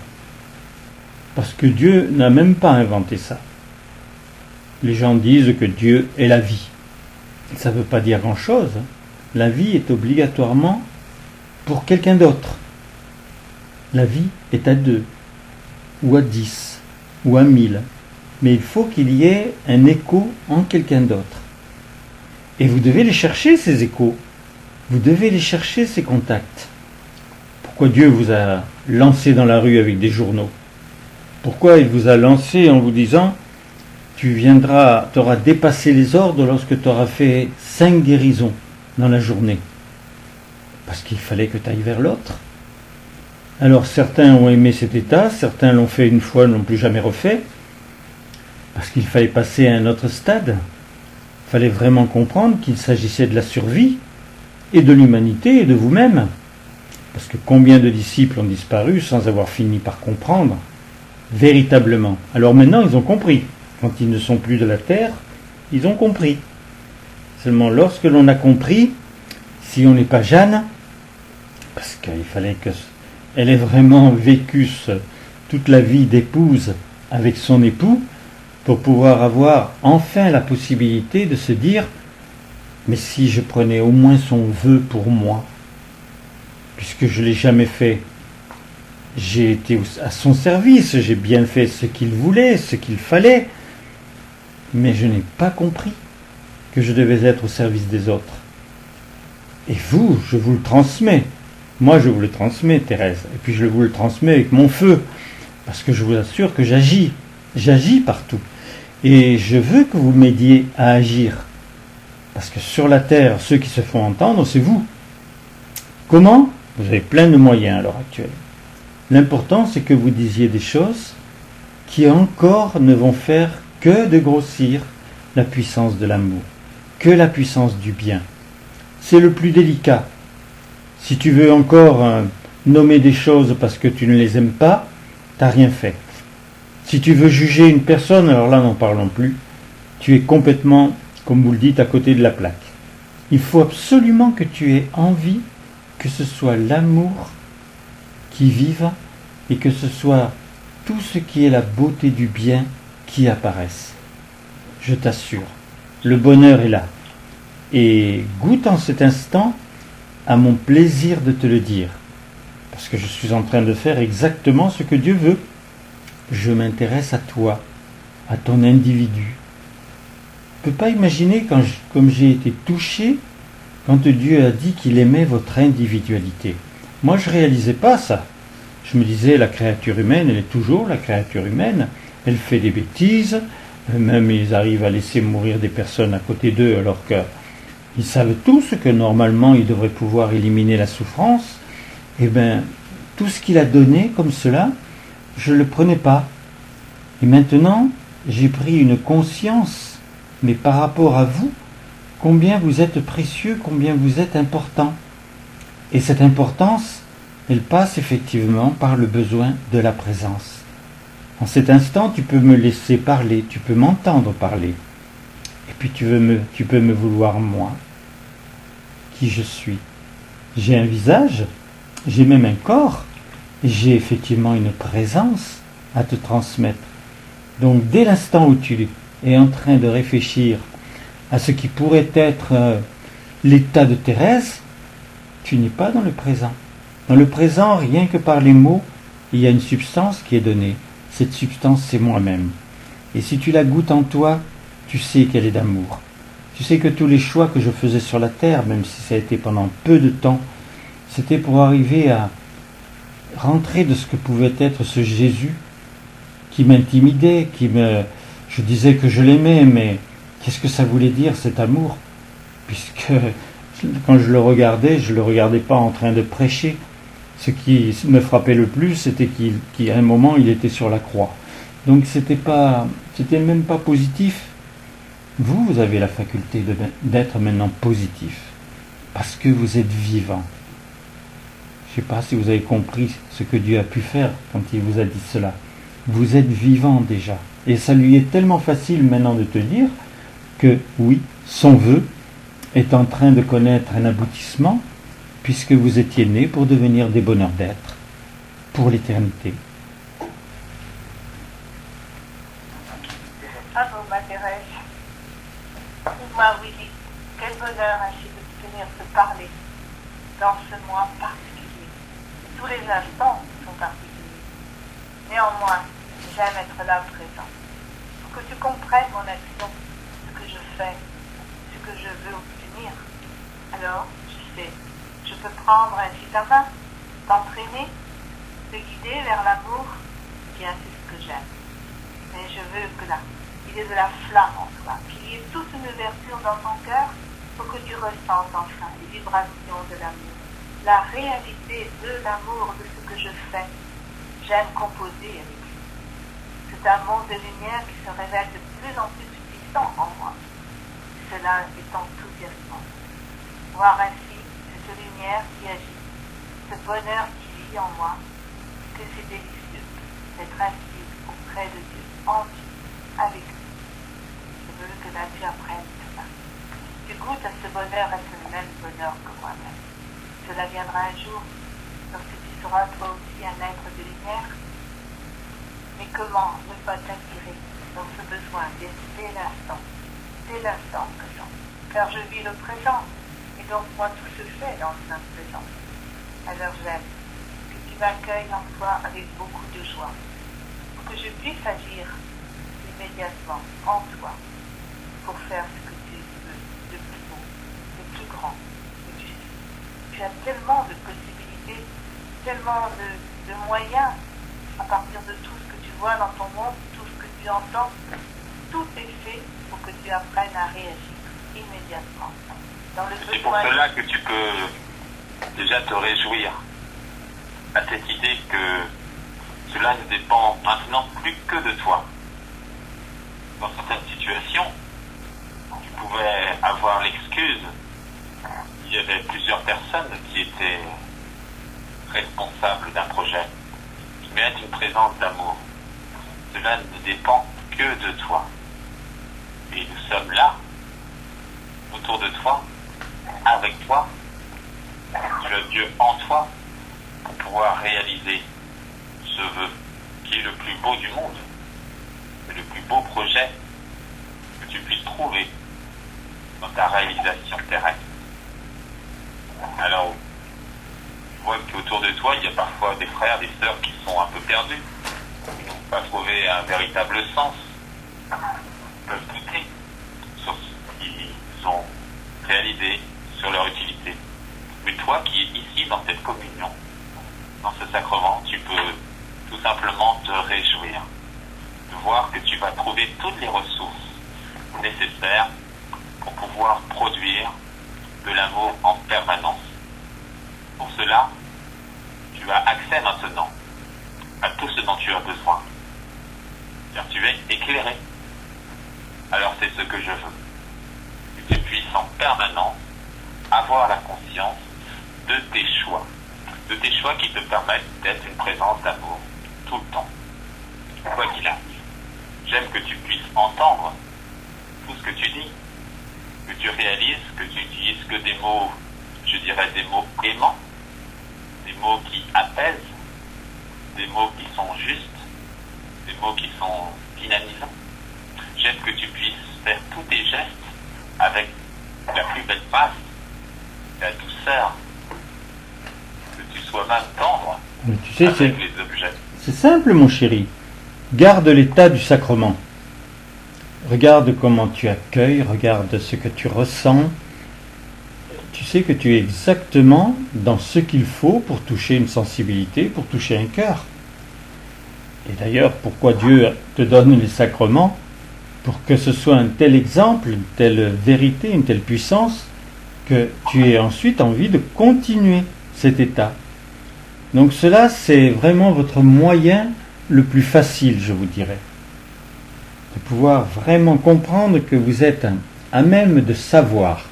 Parce que Dieu n'a même pas inventé ça. Les gens disent que Dieu est la vie. Ça ne veut pas dire grand-chose. La vie est obligatoirement pour quelqu'un d'autre. La vie est à deux, ou à 10, ou à 1000. Mais il faut qu'il y ait un écho en quelqu'un d'autre. Et vous devez les chercher, ces échos. Vous devez les chercher, ces contacts. Pourquoi Dieu vous a lancé dans la rue avec des journaux? Pourquoi il vous a lancé en vous disant « Tu auras dépassé les ordres lorsque tu auras fait 5 guérisons dans la journée ?» Parce qu'il fallait que tu ailles vers l'autre. Alors certains ont aimé cet état, certains l'ont fait une fois, ne l'ont plus jamais refait, parce qu'il fallait passer à un autre stade. Il fallait vraiment comprendre qu'il s'agissait de la survie, et de l'humanité, et de vous-même. Parce que combien de disciples ont disparu sans avoir fini par comprendre, véritablement. Alors maintenant, ils ont compris. Quand ils ne sont plus de la terre, ils ont compris. Seulement lorsque l'on a compris, si on n'est pas Jeanne, parce qu'il fallait qu'elle ait vraiment vécu toute la vie d'épouse avec son époux, pour pouvoir avoir enfin la possibilité de se dire « Mais si je prenais au moins son vœu pour moi, puisque je ne l'ai jamais fait, j'ai été à son service, j'ai bien fait ce qu'il voulait, ce qu'il fallait, mais je n'ai pas compris que je devais être au service des autres. Et vous, je vous le transmets. Moi, je vous le transmets, Thérèse. Et puis je vous le transmets avec mon feu, parce que je vous assure que j'agis. J'agis partout. Et je veux que vous m'aidiez à agir. Parce que sur la terre, ceux qui se font entendre, c'est vous. Comment? Vous avez plein de moyens à l'heure actuelle. L'important, c'est que vous disiez des choses qui encore ne vont faire que de grossir la puissance de l'amour, que la puissance du bien. C'est le plus délicat. Si tu veux encore nommer des choses parce que tu ne les aimes pas, tu n'as rien fait. Si tu veux juger une personne, alors là, n'en parlons plus. Tu es complètement, comme vous le dites, à côté de la plaque. Il faut absolument que tu aies envie que ce soit l'amour qui vive et que ce soit tout ce qui est la beauté du bien qui apparaisse. je t'assure. Le bonheur est là. Et goûte en cet instant à mon plaisir de te le dire. Parce que je suis en train de faire exactement ce que Dieu veut. Je m'intéresse à toi, à ton individu. Je ne peux pas imaginer comme j'ai été touché quand Dieu a dit qu'il aimait votre individualité. Moi, je ne réalisais pas ça. Je me disais, la créature humaine, elle est toujours la créature humaine. Elle fait des bêtises. Même ils arrivent à laisser mourir des personnes à côté d'eux alors qu'ils savent tous que normalement ils devraient pouvoir éliminer la souffrance. Eh bien, tout ce qu'il a donné comme cela, je ne le prenais pas. Et maintenant, j'ai pris une conscience, mais par rapport à vous, combien vous êtes précieux, combien vous êtes important. Et cette importance, elle passe effectivement par le besoin de la présence. En cet instant, tu peux me laisser parler, tu peux m'entendre parler. Et puis tu peux me vouloir moi, qui je suis. J'ai un visage, j'ai même un corps, et j'ai effectivement une présence à te transmettre. Donc dès l'instant où tu es en train de réfléchir à ce qui pourrait être l'état de Thérèse, tu n'es pas dans le présent. Dans le présent, rien que par les mots, il y a une substance qui est donnée. Cette substance, c'est moi-même. Et si tu la goûtes en toi, tu sais qu'elle est d'amour. Tu sais que tous les choix que je faisais sur la terre, même si ça a été pendant peu de temps, c'était pour arriver à rentrer de ce que pouvait être ce Jésus qui m'intimidait, je disais que je l'aimais, mais qu'est-ce que ça voulait dire cet amour? Puisque quand je le regardais pas en train de prêcher. Ce qui me frappait le plus, c'était qu'à un moment, il était sur la croix. Donc c'était même pas positif. Vous avez la faculté d'être maintenant positif, parce que vous êtes vivant. Je ne sais pas si vous avez compris ce que Dieu a pu faire quand il vous a dit cela. Vous êtes vivant déjà. Et ça lui est tellement facile maintenant de te dire que oui, son vœu est en train de connaître un aboutissement, puisque vous étiez nés pour devenir des bonheurs d'être, pour l'éternité. Bravo, ma Thérèse. Dis-moi, Willy, quel bonheur ainsi de venir te parler dans ce mois particulier. Tous les instants sont particuliers. Néanmoins, j'aime être là présent. Pour que tu comprennes mon action, ce que je fais, ce que je veux obtenir. Alors, tu sais, je peux prendre ainsi ta main, t'entraîner, te guider vers l'amour, bien c'est ce que j'aime. Mais je veux que là, il y ait de la flamme en toi, qu'il y ait toute une ouverture dans ton cœur pour que tu ressentes enfin les vibrations de l'amour, la réalité de l'amour, de ce que je fais. J'aime composer avec lui. C'est un monde de lumière qui se révèle de plus en plus puissant en moi. Cela est enthousiasmant. Voir ainsi cette lumière qui agit, ce bonheur qui vit en moi, que c'est délicieux d'être ainsi auprès de Dieu, en Dieu, avec lui. Je veux que là tu apprennes cela. Tu goûtes à ce bonheur, à ce même bonheur que moi-même. Cela viendra un jour, lorsque tu seras toi aussi un être de lumière. Mais comment ne pas t'attirer dans ce besoin dès l'instant que j'en. Car je vis le présent. Et donc, moi, tout se fait dans le présent. Alors, j'aime que tu m'accueilles en toi avec beaucoup de joie, pour que je puisse agir immédiatement en toi, pour faire ce que tu veux, de plus beau, de plus grand, que tu sais. Tu as tellement de possibilités, tellement de moyens, à partir de tout ce que tu vois dans ton monde, tout ce que tu entends, tout est fait pour que tu apprennes à réagir immédiatement. C'est pour cela que tu peux déjà te réjouir à cette idée que cela ne dépend maintenant plus que de toi. Dans certaines situations, tu pouvais avoir l'excuse, il y avait plusieurs personnes qui étaient responsables d'un projet, mais être une présence d'amour. Cela ne dépend que de toi. Et nous sommes là, autour de toi, avec toi, tu as Dieu en toi pour pouvoir réaliser ce vœu qui est le plus beau du monde, le plus beau projet que tu puisses trouver dans ta réalisation terrestre. Alors, je vois qu'autour de toi, il y a parfois des frères, des sœurs qui sont un peu perdus, qui n'ont pas trouvé un véritable sens, peuvent douter sur ce qu'ils ont réalisé, sur leur utilité. Mais toi qui es ici dans cette communion, dans ce sacrement, tu peux tout simplement te réjouir, de voir que tu vas trouver toutes les ressources nécessaires pour pouvoir produire de l'amour en permanence. Pour cela, tu as accès maintenant à tout ce dont tu as besoin, car tu es éclairé. Alors c'est ce que je veux, que tu puisses en permanence avoir la conscience de tes choix qui te permettent d'être une présence d'amour tout le temps, quoi qu'il arrive. J'aime que tu puisses entendre tout ce que tu dis, que tu réalises, que tu n'utilises que des mots, je dirais des mots aimants, des mots qui apaisent, des mots qui sont justes, des mots qui sont dynamisants. J'aime que tu puisses faire tous tes gestes avec la plus belle grâce, la douceur, que tu sois même tendre. Mais tu sais, avec les objets. C'est simple, mon chéri. Garde l'état du sacrement. Regarde comment tu accueilles, regarde ce que tu ressens. Tu sais que tu es exactement dans ce qu'il faut pour toucher une sensibilité, pour toucher un cœur. Et d'ailleurs, pourquoi Dieu te donne les sacrements? Pour que ce soit un tel exemple, une telle vérité, une telle puissance, que tu aies ensuite envie de continuer cet état. Donc cela, c'est vraiment votre moyen le plus facile, je vous dirais. De pouvoir vraiment comprendre que vous êtes à même de savoir.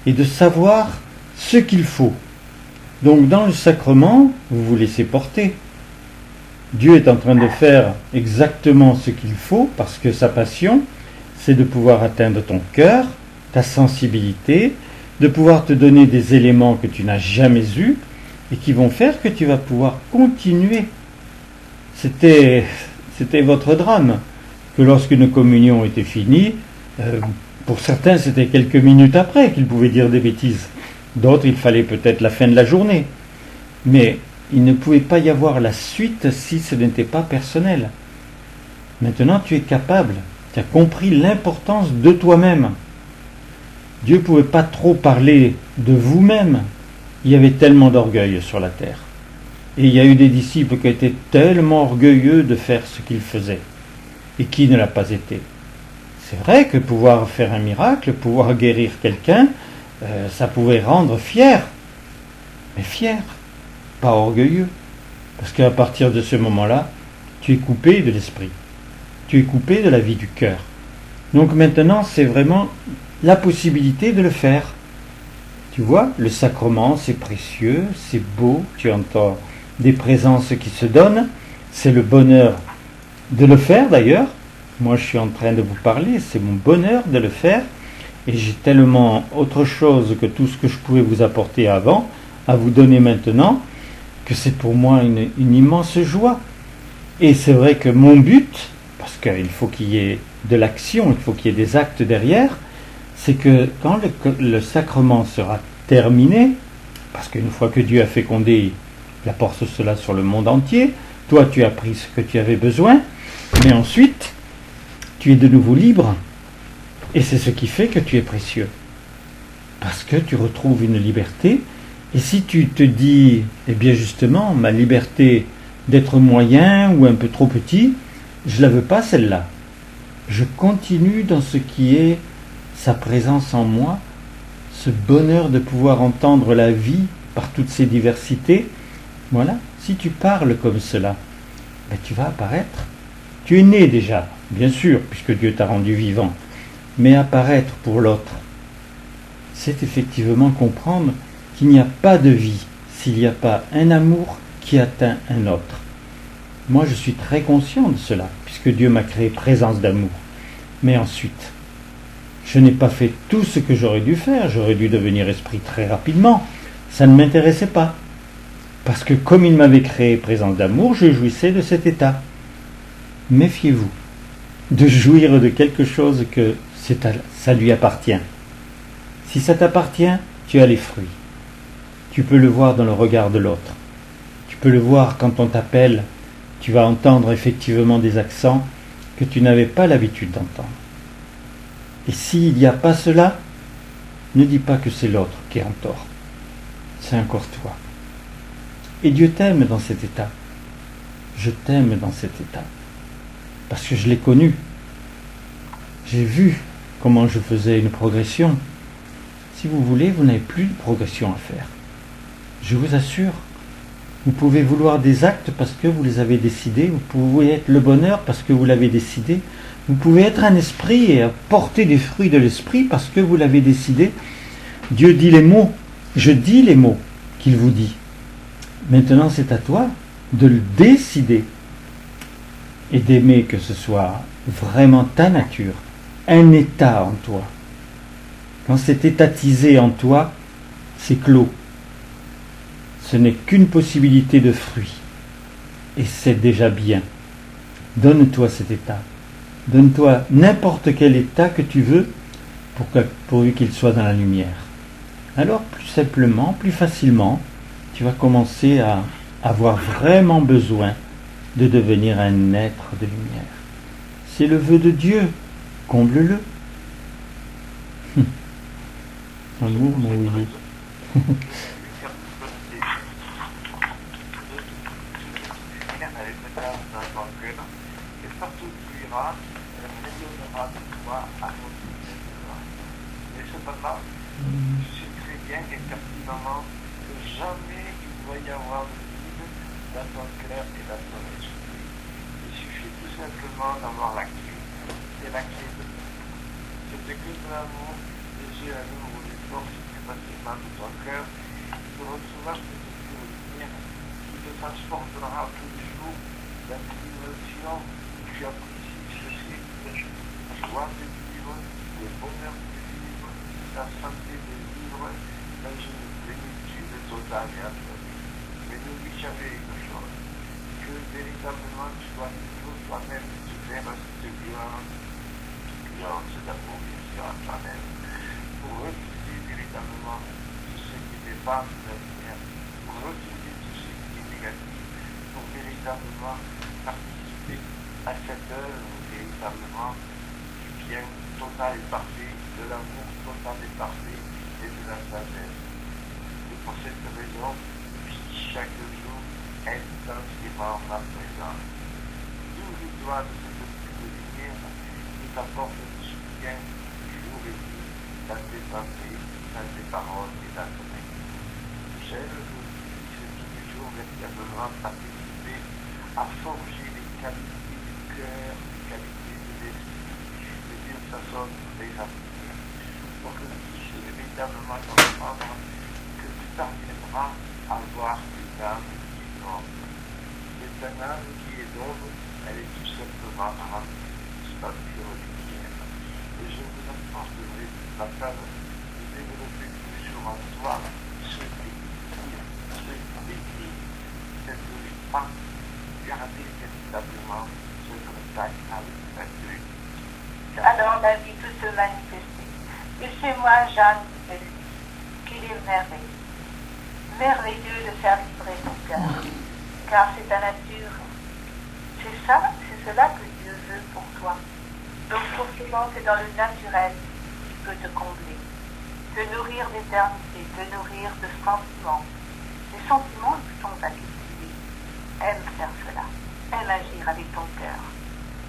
Et de savoir ce qu'il faut. Donc dans le sacrement, vous vous laissez porter. Dieu est en train de faire exactement ce qu'il faut, parce que sa passion, c'est de pouvoir atteindre ton cœur, ta sensibilité, de pouvoir te donner des éléments que tu n'as jamais eus, et qui vont faire que tu vas pouvoir continuer. C'était votre drame, que lorsqu'une communion était finie, pour certains c'était quelques minutes après qu'ils pouvaient dire des bêtises, d'autres il fallait peut-être la fin de la journée, mais il ne pouvait pas y avoir la suite si ce n'était pas personnel. Maintenant tu es capable, tu as compris l'importance de toi-même. Dieu ne pouvait pas trop parler de vous-même. Il y avait tellement d'orgueil sur la terre. Et il y a eu des disciples qui étaient tellement orgueilleux de faire ce qu'ils faisaient. Et qui ne l'a pas été. C'est vrai que pouvoir faire un miracle, pouvoir guérir quelqu'un, ça pouvait rendre fier. Mais fier, pas orgueilleux. Parce qu'à partir de ce moment-là, tu es coupé de l'esprit. Tu es coupé de la vie du cœur. Donc maintenant, c'est vraiment la possibilité de le faire. Tu vois, le sacrement, c'est précieux, c'est beau, tu entends des présences qui se donnent, c'est le bonheur de le faire d'ailleurs. Moi, je suis en train de vous parler, c'est mon bonheur de le faire, et j'ai tellement autre chose que tout ce que je pouvais vous apporter avant, à vous donner maintenant, que c'est pour moi une immense joie. Et c'est vrai que mon but, parce qu'il faut qu'il y ait de l'action, il faut qu'il y ait des actes derrière, c'est que quand le sacrement sera terminé, parce qu'une fois que Dieu a fécondé, il apporte cela sur le monde entier, toi tu as pris ce que tu avais besoin, mais ensuite, tu es de nouveau libre, et c'est ce qui fait que tu es précieux. Parce que tu retrouves une liberté, et si tu te dis, eh bien justement, ma liberté d'être moyen ou un peu trop petit, je ne la veux pas celle-là. Je continue dans ce qui est sa présence en moi, ce bonheur de pouvoir entendre la vie par toutes ses diversités. Voilà, si tu parles comme cela, ben tu vas apparaître. Tu es né déjà, bien sûr, puisque Dieu t'a rendu vivant, mais apparaître pour l'autre, c'est effectivement comprendre qu'il n'y a pas de vie s'il n'y a pas un amour qui atteint un autre. Moi, je suis très conscient de cela, puisque Dieu m'a créé présence d'amour. Mais ensuite, je n'ai pas fait tout ce que j'aurais dû faire. J'aurais dû devenir esprit très rapidement. Ça ne m'intéressait pas. Parce que comme il m'avait créé présence d'amour, je jouissais de cet état. Méfiez-vous de jouir de quelque chose que ça lui appartient. Si ça t'appartient, tu as les fruits. Tu peux le voir dans le regard de l'autre. Tu peux le voir quand on t'appelle, tu vas entendre effectivement des accents que tu n'avais pas l'habitude d'entendre. Et s'il n'y a pas cela, ne dis pas que c'est l'autre qui est en tort. C'est encore toi. Et Dieu t'aime dans cet état. Je t'aime dans cet état. Parce que je l'ai connu. J'ai vu comment je faisais une progression. Si vous voulez, vous n'avez plus de progression à faire. Je vous assure. Vous pouvez vouloir des actes parce que vous les avez décidés. Vous pouvez être le bonheur parce que vous l'avez décidé. Vous pouvez être un esprit et apporter des fruits de l'esprit parce que vous l'avez décidé. Dieu dit les mots. Je dis les mots qu'il vous dit. Maintenant, c'est à toi de le décider et d'aimer que ce soit vraiment ta nature, un état en toi. Quand c'est étatisé en toi, c'est clos. Ce n'est qu'une possibilité de fruit. Et c'est déjà bien. Donne-toi cet état. Donne-toi n'importe quel état que tu veux pourvu qu'il soit dans la lumière. Alors, plus simplement, plus facilement, tu vas commencer à avoir vraiment besoin de devenir un être de lumière. C'est le vœu de Dieu. Comble-le. Amour, mon Willy. Je sais très bien qu'effectivement, que jamais il va y avoir de vide dans ton cœur et dans ton esprit. Il suffit tout simplement d'avoir la clé. C'est la clé de Dieu. C'est que de l'amour, de Dieu à nous, les forces plus facilement de ton cœur, tu recevras cette lumière qui te transportera tous les jours dans une dimension que tu apprécies, ceci, la joie de vivre, le bonheur de vivre, la santé de vivre dans une plénitude totale et absolue. Mais n'oublie jamais une chose, que véritablement tu dois toujours toi-même te faire cette violence d'amour, bien sûr, à toi-même, pour refuser véritablement tout ce qui n'est pas de la lumière, pour refuser tout ce qui est négatif, pour véritablement participer à cette œuvre véritablement du bien total et parfait, de l'amour total et parfait et de la sagesse. Et pour cette raison, puis chaque jour intensément ma présence. Nourris-toi de cette pluie de lumière qui t'apporte du soutien jour et nuit dans tes pensées, dans tes paroles et dans ton écoute. J'aime que tu puisses tous les jours véritablement participer à forger les qualités du cœur, les qualités de l'esprit, et d'une façon très rapide, pour que tu puisses véritablement comprendre que tu parviendras à voir une âme qui est noble. Cette âme qui est noble, elle est tout simplement remplie de stature de lumière. Et je vous apporterai la peine de développer tous les jours en toi ce désir, cette pas garder véritablement ce contact avec la Dieu. Alors la vie peut se manifester. Et chez moi, Jeanne, qu'il est merveilleux. Merveilleux de faire vibrer ton cœur. Car c'est ta nature. C'est ça, c'est cela que Dieu veut pour toi. Donc forcément, c'est dans le naturel qui peut te combler. Te nourrir d'éternité, te nourrir de sentiments. Les sentiments qui sont à cultiver. Aime faire cela. Aime agir avec ton cœur.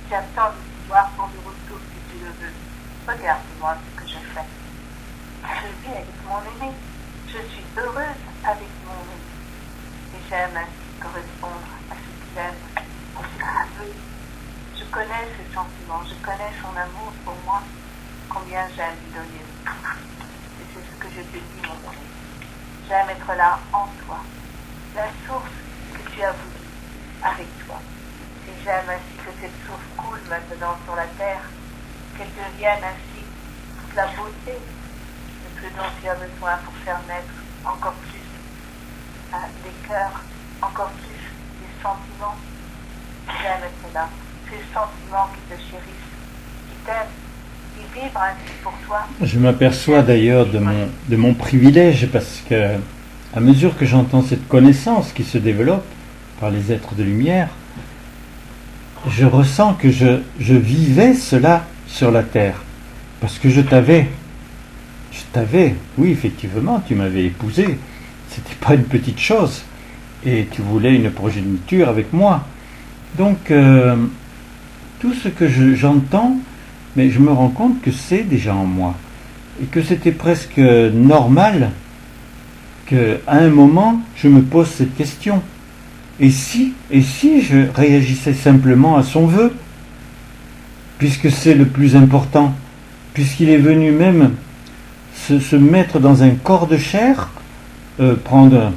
Tu attends de pouvoir pour le retour si tu le veux. Regarde-moi ce que je fais. Je vis avec mon aîné. Je suis heureuse avec mon aîné. Et j'aime ainsi correspondre à ce qu'il aime, à ce qu'il veut. Je connais ses sentiments, je connais son amour pour moi, combien j'aime lui donner. Et c'est ce que je te dis, mon aîné. J'aime être là en toi, la source que tu as voulu avec toi. Et j'aime ainsi que cette source coule maintenant sur la terre, qu'elle devienne ainsi toute la beauté de ce dont tu as besoin pour faire naître encore plus des cœurs, encore plus des sentiments. J'aime être là, ces sentiments qui te chérissent, qui t'aiment, y vivre ainsi pour toi. Je m'aperçois d'ailleurs de mon privilège parce que, à mesure que j'entends cette connaissance qui se développe par les êtres de lumière, je ressens que je vivais cela sur la terre. Parce que je t'avais, oui, effectivement, tu m'avais épousé. C'était pas une petite chose. Et tu voulais une progéniture avec moi. Donc, tout ce que j'entends, mais je me rends compte que c'est déjà en moi. Et que c'était presque normal qu'à un moment, je me pose cette question. Et si je réagissais simplement à son vœu, puisque c'est le plus important, puisqu'il est venu même se mettre dans un corps de chair, prendre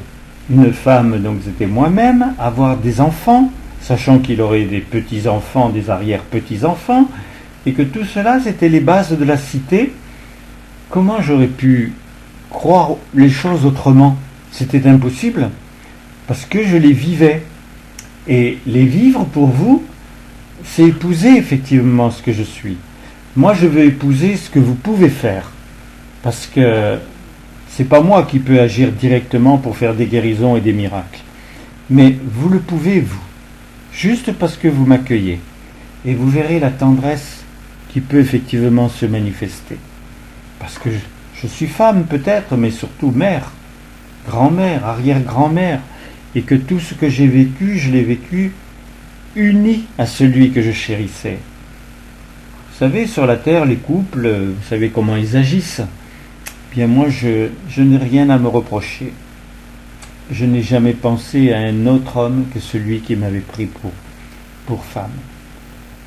une femme, donc c'était moi-même, avoir des enfants, sachant qu'il aurait des petits-enfants, des arrière-petits-enfants, et que tout cela, c'était les bases de la cité. Comment j'aurais pu croire les choses autrement? C'était impossible, parce que je les vivais. Et les vivre pour vous, c'est épouser effectivement ce que je suis. Moi, je veux épouser ce que vous pouvez faire, parce que c'est pas moi qui peux agir directement pour faire des guérisons et des miracles. Mais vous le pouvez, vous, juste parce que vous m'accueillez. Et vous verrez la tendresse qui peut effectivement se manifester. Parce que je suis femme peut-être, mais surtout mère, grand-mère, arrière-grand-mère, et que tout ce que j'ai vécu, je l'ai vécu uni à celui que je chérissais. Vous savez, sur la terre, les couples, vous savez comment ils agissent. Bien moi, je n'ai rien à me reprocher. Je n'ai jamais pensé à un autre homme que celui qui m'avait pris pour femme.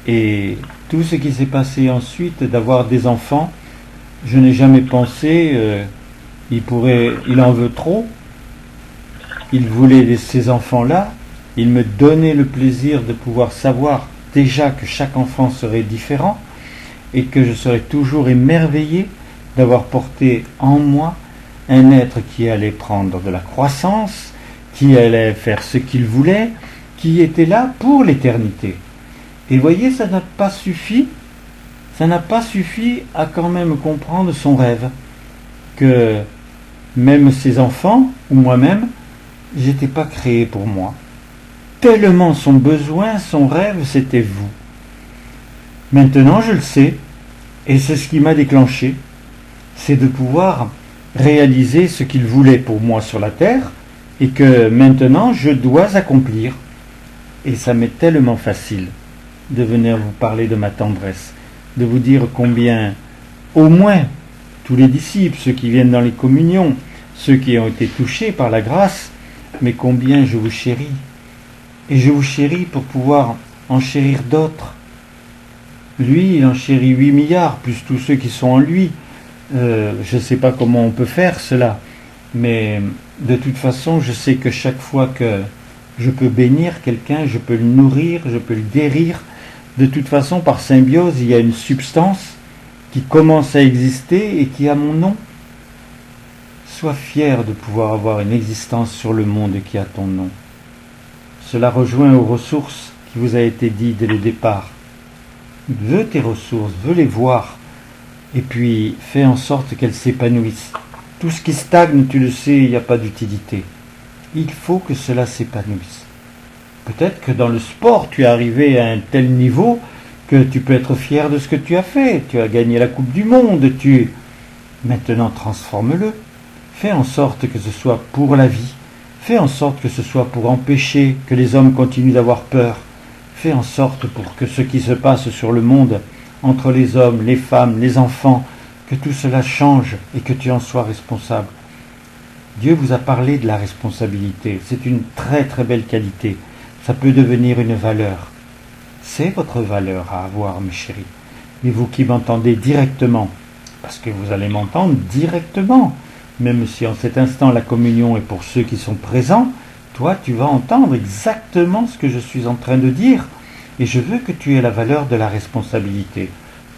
Et tout ce qui s'est passé ensuite, d'avoir des enfants, je n'ai jamais pensé, il en veut trop, il voulait ces enfants-là, il me donnait le plaisir de pouvoir savoir déjà que chaque enfant serait différent et que je serais toujours émerveillé d'avoir porté en moi un être qui allait prendre de la croissance, qui allait faire ce qu'il voulait, qui était là pour l'éternité. Et voyez, ça n'a pas suffi à quand même comprendre son rêve, que même ses enfants, ou moi-même, j'étais pas créé pour moi. Tellement son besoin, son rêve, c'était vous. Maintenant, je le sais, et c'est ce qui m'a déclenché, c'est de pouvoir réaliser ce qu'il voulait pour moi sur la terre, et que maintenant, je dois accomplir. Et ça m'est tellement facile de venir vous parler de ma tendresse, de vous dire combien, au moins, tous les disciples, ceux qui viennent dans les communions, ceux qui ont été touchés par la grâce, mais combien je vous chéris. Et je vous chéris pour pouvoir en chérir d'autres. Lui, il en chérit 8 milliards, plus tous ceux qui sont en lui. Je ne sais pas comment on peut faire cela, mais de toute façon, je sais que chaque fois que je peux bénir quelqu'un, je peux le nourrir, je peux le guérir. De toute façon, par symbiose, il y a une substance qui commence à exister et qui a mon nom. Sois fier de pouvoir avoir une existence sur le monde qui a ton nom. Cela rejoint aux ressources qui vous a été dit dès le départ. Veux tes ressources, veux les voir, et puis fais en sorte qu'elles s'épanouissent. Tout ce qui stagne, tu le sais, il n'y a pas d'utilité. Il faut que cela s'épanouisse. Peut-être que dans le sport, tu es arrivé à un tel niveau que tu peux être fier de ce que tu as fait. Tu as gagné la Coupe du Monde. Maintenant, transforme-le. Fais en sorte que ce soit pour la vie. Fais en sorte que ce soit pour empêcher que les hommes continuent d'avoir peur. Fais en sorte pour que ce qui se passe sur le monde, entre les hommes, les femmes, les enfants, que tout cela change et que tu en sois responsable. Dieu vous a parlé de la responsabilité. C'est une très très belle qualité. Ça peut devenir une valeur. C'est votre valeur à avoir, mes chéris. Mais vous qui m'entendez directement, parce que vous allez m'entendre directement, même si en cet instant la communion est pour ceux qui sont présents, toi tu vas entendre exactement ce que je suis en train de dire. Et je veux que tu aies la valeur de la responsabilité.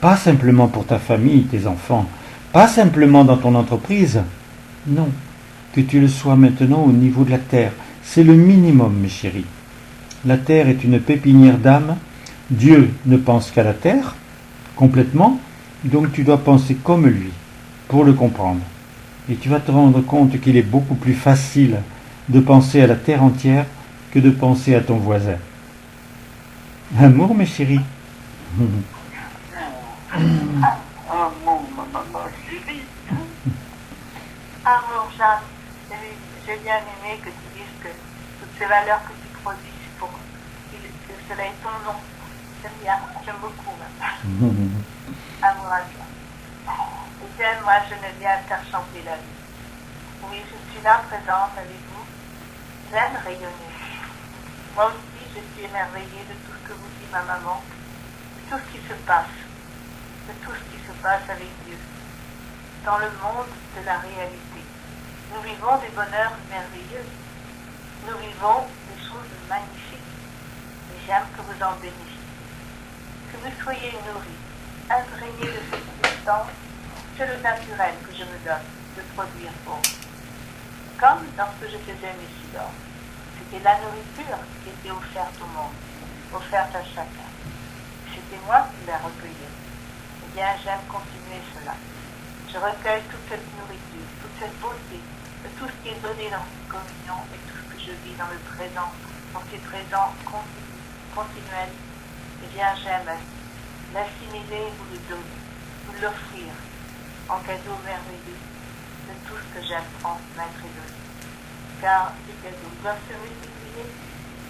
Pas simplement pour ta famille, tes enfants, pas simplement dans ton entreprise. Non, que tu le sois maintenant au niveau de la terre. C'est le minimum, mes chéris. La terre est une pépinière d'âme. Dieu ne pense qu'à la terre, complètement, Donc tu dois penser comme lui pour le comprendre. Et tu vas te rendre compte qu'il est beaucoup plus facile de penser à la terre entière que de penser à ton voisin. Amour, mes chéris. Amour, maman chérie. Amour, Jeanne, j'ai bien aimé que tu dises que toutes ces valeurs que tu produis, que cela est ton nom. J'aime bien, j'aime beaucoup même. Amour à toi. Et j'aime, moi, je me viens faire chanter la vie. Oui, je suis là, présente avec vous. J'aime rayonner. Moi aussi, je suis émerveillée de tout ce que vous dit ma maman, de tout ce qui se passe, de tout ce qui se passe avec Dieu, dans le monde de la réalité. Nous vivons des bonheurs merveilleux. Nous vivons des choses magnifiques. Et j'aime que vous en bénéficiez. Que vous soyez nourris, imprégnés de cette substance, c'est le naturel que je me donne de produire pour vous. Comme lorsque je faisais mes silors. C'était la nourriture qui était offerte au monde, offerte à chacun. C'était moi qui la recueillais. Eh bien, j'aime continuer cela. Je recueille toute cette nourriture, toute cette beauté, de tout ce qui est donné dans cette communion et tout ce que je vis dans le présent, dans ces présents continuels. Eh bien, j'aime l'assimiler, vous le donner, vous l'offrir en cadeau merveilleux de tout ce que j'aime transmettre et donner. Car ces cadeaux doivent se multiplier,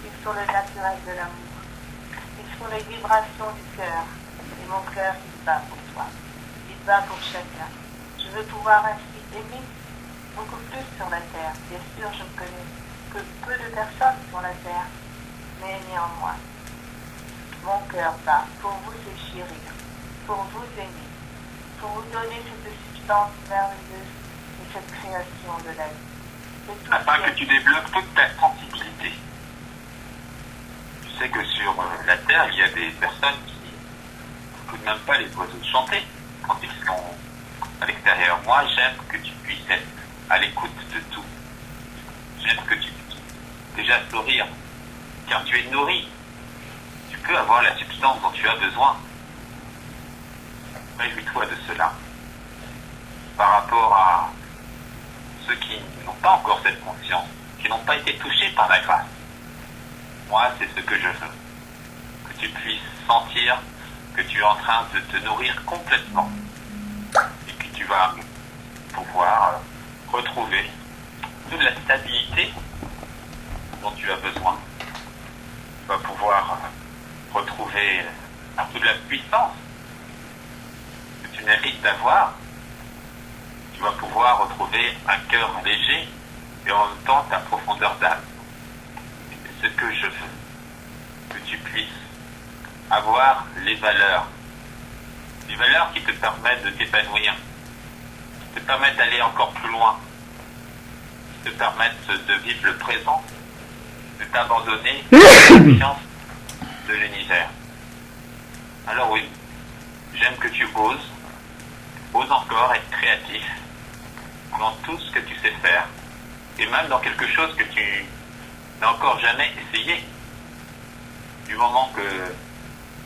ils sont le naturel de l'amour. Ils sont les vibrations du cœur. Et mon cœur, il bat pour toi. Il bat pour chacun. Je veux pouvoir ainsi aimer beaucoup plus sur la terre. Bien sûr, je ne connais que peu de personnes sur la terre, mais néanmoins, mon cœur bat pour vous chérir, pour vous aimer, pour vous donner cette substance merveilleuse et cette création de la vie. Afin que tu développes toute ta sensibilité. Tu sais que sur la Terre, il y a des personnes qui n'écoutent même pas les oiseaux chanter quand ils sont à l'extérieur. Moi, j'aime que tu puisses être à l'écoute de tout. J'aime que tu puisses déjà sourire, car tu es nourri. Tu peux avoir la substance dont tu as besoin. Réjouis-toi de cela. Par rapport à ceux qui n'ont pas encore cette conscience, qui n'ont pas été touchés par la grâce. Moi, c'est ce que je veux. Que tu puisses sentir que tu es en train de te nourrir complètement. Et que tu vas pouvoir retrouver toute la stabilité dont tu as besoin. Tu vas pouvoir retrouver toute la puissance que tu mérites d'avoir. Tu vas pouvoir retrouver un cœur léger et en même temps ta profondeur d'âme. C'est ce que je veux, que tu puisses avoir les valeurs qui te permettent de t'épanouir, qui te permettent d'aller encore plus loin, qui te permettent de vivre le présent, de t'abandonner à la confiance de l'univers. Alors oui, j'aime que tu oses encore être créatif dans tout ce que tu sais faire, et même dans quelque chose que tu n'as encore jamais essayé. Du moment que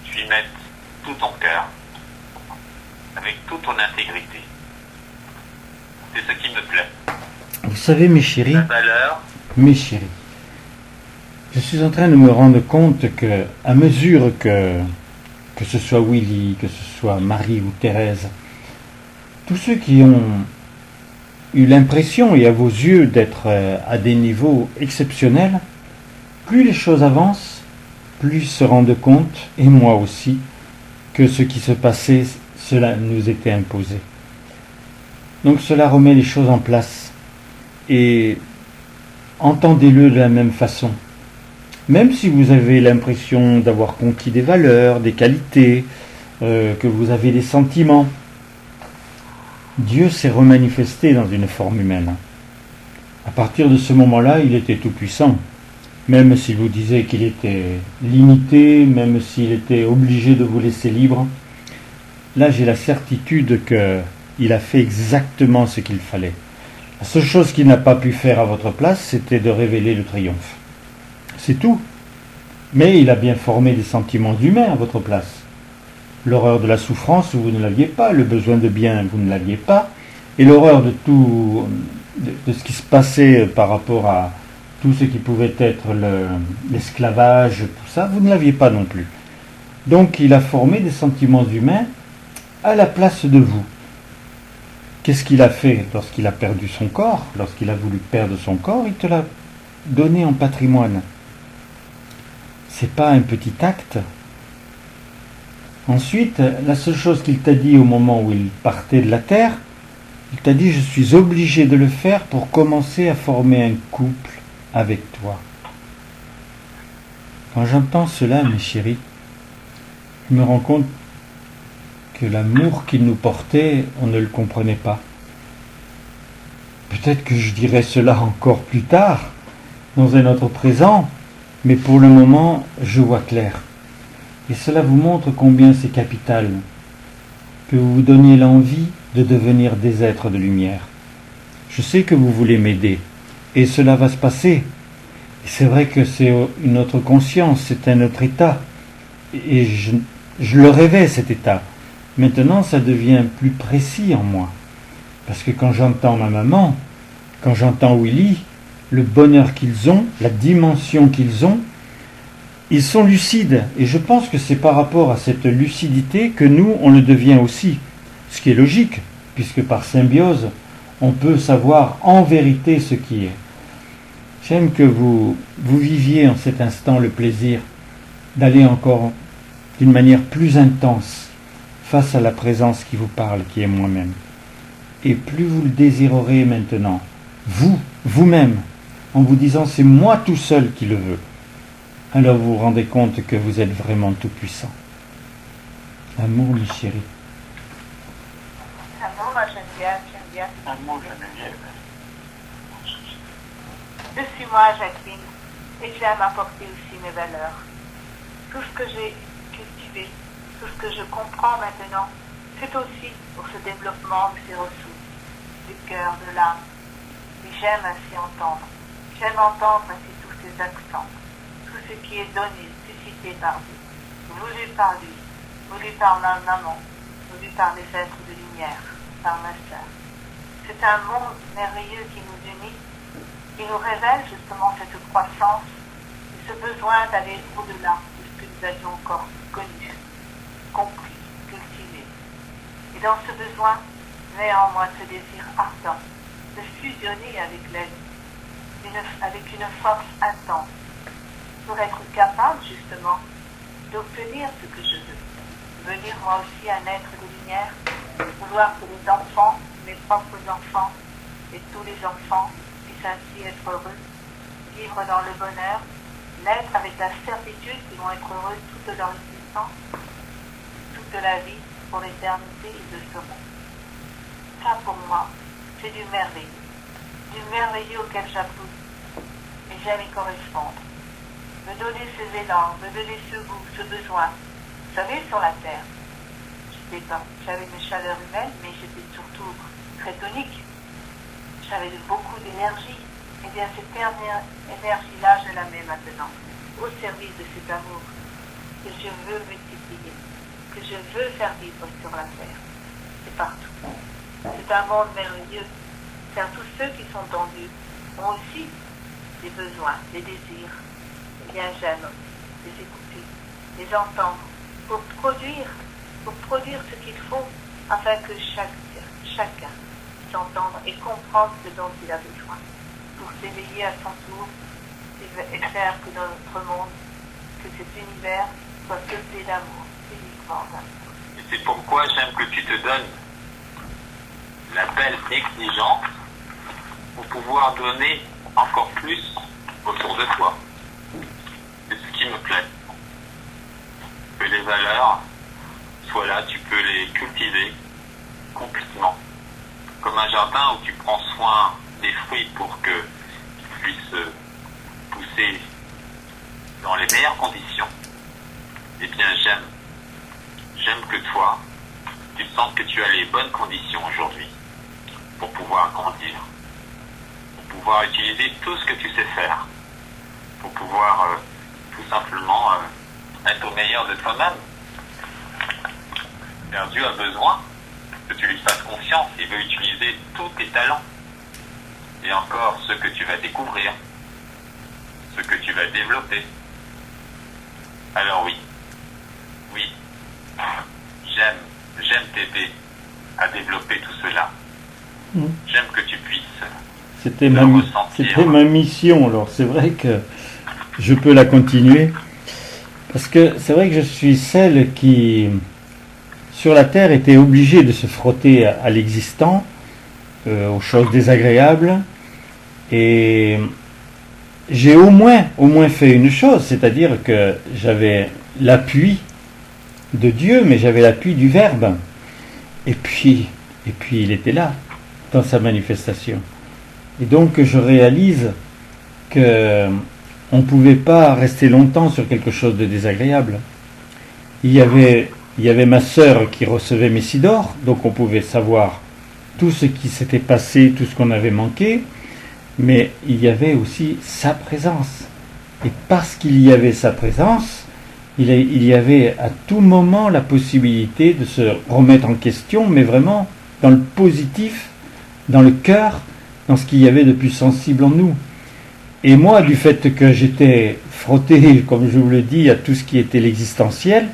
tu y mettes tout ton cœur, avec toute ton intégrité. C'est ce qui me plaît. Vous savez, mes chéris, La valeur, mes chéris, je suis en train de me rendre compte que, à mesure que ce soit Willy, que ce soit Marie ou Thérèse, tous ceux qui ont eu l'impression, et à vos yeux, d'être à des niveaux exceptionnels, plus les choses avancent, plus ils se rendent compte, et moi aussi, que ce qui se passait, cela nous était imposé. Donc cela remet les choses en place, et entendez-le de la même façon. Même si vous avez l'impression d'avoir conquis des valeurs, des qualités, que vous avez des sentiments, Dieu s'est remanifesté dans une forme humaine. À partir de ce moment-là, il était tout puissant. Même s'il vous disait qu'il était limité, même s'il était obligé de vous laisser libre, là j'ai la certitude qu'il a fait exactement ce qu'il fallait. La seule chose qu'il n'a pas pu faire à votre place, c'était de révéler le triomphe. C'est tout. Mais il a bien formé des sentiments humains à votre place. L'horreur de la souffrance, vous ne l'aviez pas. Le besoin de bien, vous ne l'aviez pas. Et l'horreur de tout, de ce qui se passait par rapport à tout ce qui pouvait être l'esclavage, tout ça, vous ne l'aviez pas non plus. Donc il a formé des sentiments humains à la place de vous. Qu'est-ce qu'il a fait lorsqu'il a perdu son corps? Lorsqu'il a voulu perdre son corps, il te l'a donné en patrimoine. C'est pas un petit acte. Ensuite, la seule chose qu'il t'a dit au moment où il partait de la terre, il t'a dit: je suis obligé de le faire pour commencer à former un couple avec toi. Quand j'entends cela, mes chéris, je me rends compte que l'amour qu'il nous portait, on ne le comprenait pas. Peut-être que je dirai cela encore plus tard, dans un autre présent, mais pour le moment, je vois clair. Et cela vous montre combien c'est capital que vous vous donniez l'envie de devenir des êtres de lumière. Je sais que vous voulez m'aider, et cela va se passer. Et c'est vrai que c'est une autre conscience, c'est un autre état. Et je le rêvais, cet état. Maintenant, ça devient plus précis en moi. Parce que quand j'entends ma maman, quand j'entends Willy, le bonheur qu'ils ont, la dimension qu'ils ont, ils sont lucides. Et je pense que c'est par rapport à cette lucidité que nous, on le devient aussi. Ce qui est logique, puisque par symbiose, on peut savoir en vérité ce qui est. J'aime que vous viviez en cet instant le plaisir d'aller encore d'une manière plus intense face à la présence qui vous parle, qui est moi-même. Et plus vous le désirerez maintenant, vous-même, en vous disant: c'est moi tout seul qui le veux, alors vous vous rendez compte que vous êtes vraiment tout puissant. Amour, mes chéris. Amour, moi j'aime bien. Amour, Geneviève. Je suis moi, Jacqueline, et j'aime apporter aussi mes valeurs. Tout ce que j'ai cultivé, tout ce que je comprends maintenant, c'est aussi pour ce développement de ces ressources, du cœur, de l'âme. Et j'aime ainsi entendre. J'aime entendre ainsi tous ces accents, tout ce qui est donné, suscité par Dieu, voulu par lui, voulu par ma maman, voulu par les êtres de lumière, par ma sœur. C'est un monde merveilleux qui nous unit, qui nous révèle justement cette croissance et ce besoin d'aller au-delà de ce que nous avions encore connu, compris, cultivé. Et dans ce besoin, naît en moi ce désir ardent de fusionner avec la vie, avec une force intense, pour être capable justement d'obtenir ce que je veux. Devenir moi aussi un être de lumière, vouloir que les enfants, mes propres enfants et tous les enfants puissent ainsi être heureux, vivre dans le bonheur, naître avec la certitude qu'ils vont être heureux toute leur existence, toute la vie, pour l'éternité et de ce monde. Ça pour moi, c'est du merveilleux auquel j'applaudis. Et j'aime y correspondre. Me donner ces élans, me donner ce goût, ce besoin. Vous savez, sur la terre, j'avais une chaleur humaine, mais j'étais surtout très tonique. J'avais beaucoup d'énergie. Et bien cette dernière énergie-là, je la mets maintenant au service de cet amour que je veux multiplier, que je veux faire vivre sur la terre. C'est partout. C'est un monde merveilleux, car tous ceux qui sont tendus ont aussi des besoins, des désirs. Eh bien, j'aime les écouter, les entendre, pour produire ce qu'il faut, afin que chacun s'entende et comprendre ce dont il a besoin, pour s'éveiller à son tour et faire que notre monde, que cet univers soit peuplé d'amour, uniquement d'amour. Et c'est pourquoi j'aime que tu te donnes la belle exigence pour pouvoir donner encore plus autour de toi. C'est ce qui me plaît. Que les valeurs soient là, tu peux les cultiver complètement. Comme un jardin où tu prends soin des fruits pour qu'ils puissent pousser dans les meilleures conditions. Eh bien, j'aime que toi, tu sens que tu as les bonnes conditions aujourd'hui pour pouvoir grandir, pour pouvoir utiliser tout ce que tu sais faire, pour pouvoir tout simplement être au meilleur de toi-même. Car Dieu a besoin que tu lui fasses confiance. Il veut utiliser tous tes talents. Et encore ceux que tu vas découvrir, ceux que tu vas développer. Alors oui, j'aime t'aider à développer tout cela. J'aime que tu puisses C'était ressentir. ma mission, alors c'est vrai que je peux la continuer. Parce que c'est vrai que je suis celle qui, sur la terre, était obligée de se frotter à l'existant, aux choses désagréables. Et j'ai au moins fait une chose, c'est-à-dire que j'avais l'appui de Dieu, mais j'avais l'appui du Verbe. Et puis il était là, dans sa manifestation. Et donc je réalise que on ne pouvait pas rester longtemps sur quelque chose de désagréable. Il y avait ma sœur qui recevait mes sidores, donc on pouvait savoir tout ce qui s'était passé, tout ce qu'on avait manqué, mais il y avait aussi sa présence. Et parce qu'il y avait sa présence, il y avait à tout moment la possibilité de se remettre en question, mais vraiment dans le positif, dans le cœur, dans ce qu'il y avait de plus sensible en nous. Et moi, du fait que j'étais frotté, comme je vous le dis, à tout ce qui était l'existentiel,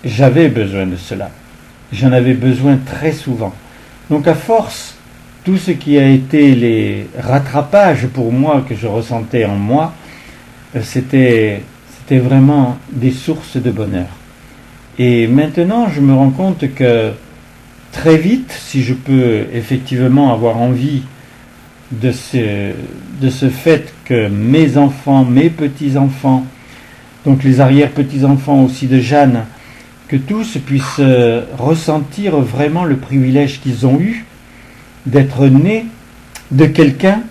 j'avais besoin de cela. J'en avais besoin très souvent. Donc à force, tout ce qui a été les rattrapages pour moi que je ressentais en moi, c'était vraiment des sources de bonheur. Et maintenant, je me rends compte que très vite, si je peux effectivement avoir envie de ce fait que mes enfants, mes petits-enfants, donc les arrière-petits-enfants aussi de Jeanne, que tous puissent ressentir vraiment le privilège qu'ils ont eu d'être nés de quelqu'un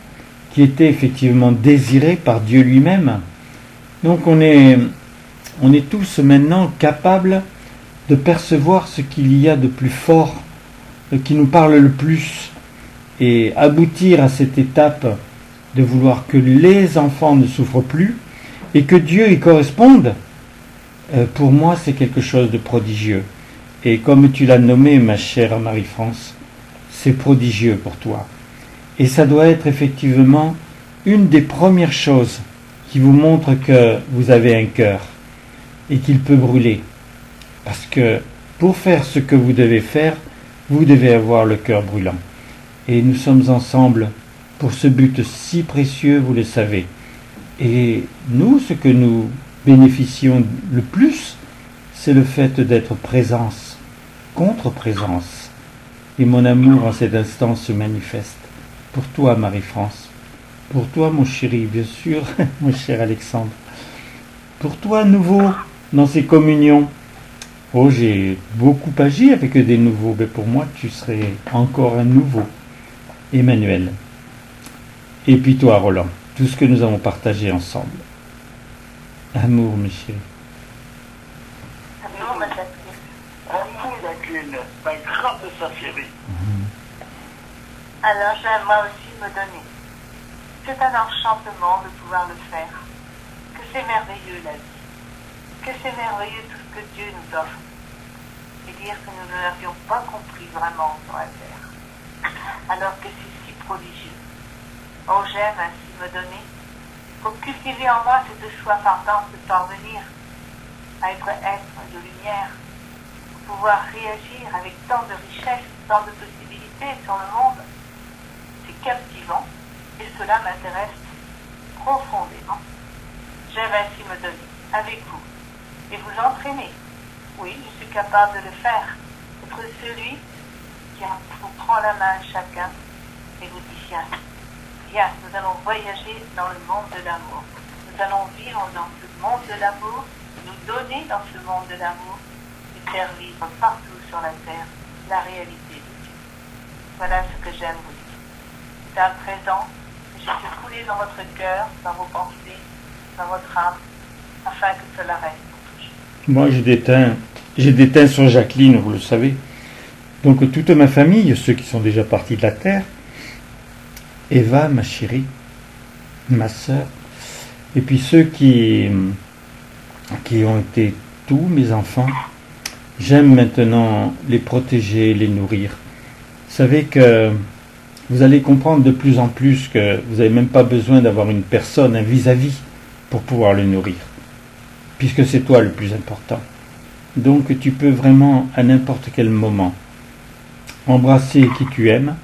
qui était effectivement désiré par Dieu lui-même. Donc on est tous maintenant capables de percevoir ce qu'il y a de plus fort, qui nous parle le plus, et aboutir à cette étape de vouloir que les enfants ne souffrent plus et que Dieu y corresponde. Pour moi, c'est quelque chose de prodigieux. Et comme tu l'as nommé, ma chère Marie-France, c'est prodigieux pour toi. Et ça doit être effectivement une des premières choses qui vous montre que vous avez un cœur et qu'il peut brûler. Parce que pour faire ce que vous devez faire, vous devez avoir le cœur brûlant. Et nous sommes ensemble pour ce but si précieux, vous le savez. Et nous, ce que nous bénéficions le plus, c'est le fait d'être présence, contre-présence. Et mon amour en cet instant se manifeste. Pour toi, Marie-France. Pour toi, mon chéri, bien sûr, mon cher Alexandre. Pour toi, nouveau, dans ces communions. Oh, j'ai beaucoup agi avec des nouveaux, mais pour moi, tu serais encore un nouveau. Emmanuel. Et puis toi, Roland, tout ce que nous avons partagé ensemble. Amour, mes chéris. Amour, ma Jacqueline. Amour, Jacqueline, la grande de sa chérie. Alors j'aime moi aussi me donner. C'est un enchantement de pouvoir le faire. Que c'est merveilleux la vie. Que c'est merveilleux tout ce que Dieu nous offre. Et dire que nous ne l'avions pas compris vraiment sur la terre. Alors que c'est si prodigieux. Oh, j'aime ainsi me donner. Pour cultiver en moi cette soif ardente de parvenir à être de lumière. Pour pouvoir réagir avec tant de richesse, tant de possibilités sur le monde. C'est captivant et cela m'intéresse profondément. J'aime ainsi me donner avec vous et vous entraîner. Oui, je suis capable de le faire. Être celui qui vous prend la main chacun et vous dit viens, nous allons voyager dans le monde de l'amour. Nous allons vivre dans ce monde de l'amour, nous donner dans ce monde de l'amour et faire vivre partout sur la terre la réalité de Dieu. Voilà ce que j'aime vous dire. C'est un présent que j'ai fait couler dans votre cœur, dans vos pensées, dans votre âme, afin que cela reste pour toujours. Moi, j'ai déteint sur Jacqueline, vous le savez. Donc toute ma famille, ceux qui sont déjà partis de la terre, Eva, ma chérie, ma sœur, et puis ceux qui ont été tous mes enfants, J'aime maintenant les protéger, les nourrir. Vous savez que vous allez comprendre de plus en plus que vous n'avez même pas besoin d'avoir une personne, un vis-à-vis, pour pouvoir le nourrir, puisque c'est toi le plus important. Donc tu peux vraiment, à n'importe quel moment, embrasser qui tu aimes,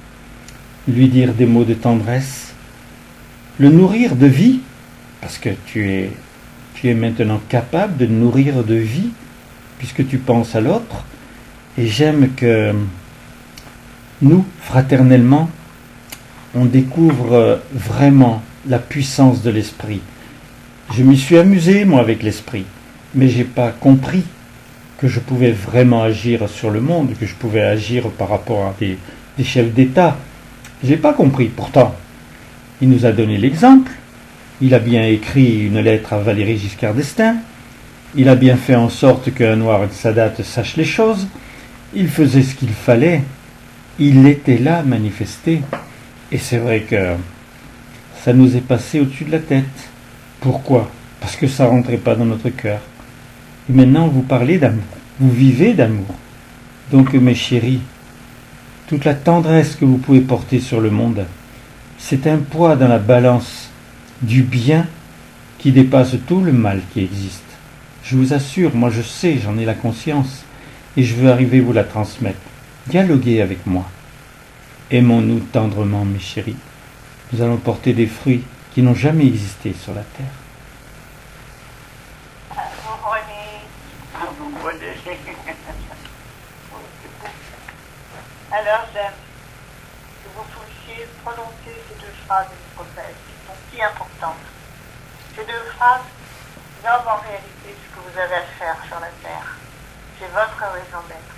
lui dire des mots de tendresse, le nourrir de vie, parce que tu es maintenant capable de nourrir de vie, puisque tu penses à l'autre. Et j'aime que nous, fraternellement, on découvre vraiment la puissance de l'esprit. Je m'y suis amusé, moi, avec l'esprit, mais j'ai pas compris que je pouvais vraiment agir sur le monde, que je pouvais agir par rapport à des chefs d'État. J'ai pas compris, pourtant. Il nous a donné l'exemple. Il a bien écrit une lettre à Valéry Giscard d'Estaing. Il a bien fait en sorte qu'Anwar el-Sadat sache les choses. Il faisait ce qu'il fallait. Il était là, manifesté. Et c'est vrai que ça nous est passé au-dessus de la tête. Pourquoi? Parce que ça rentrait pas dans notre cœur. Et maintenant, vous parlez d'amour. Vous vivez d'amour. Donc, mes chéris, toute la tendresse que vous pouvez porter sur le monde, c'est un poids dans la balance du bien qui dépasse tout le mal qui existe. Je vous assure, moi je sais, j'en ai la conscience, et je veux arriver vous la transmettre. Dialoguez avec moi. Aimons-nous tendrement, mes chéris. Nous allons porter des fruits qui n'ont jamais existé sur la terre. Alors j'aime que vous puissiez prononcer ces deux phrases du prophète qui sont si importantes. Ces deux phrases nomment en réalité ce que vous avez à faire sur la terre. C'est votre raison d'être.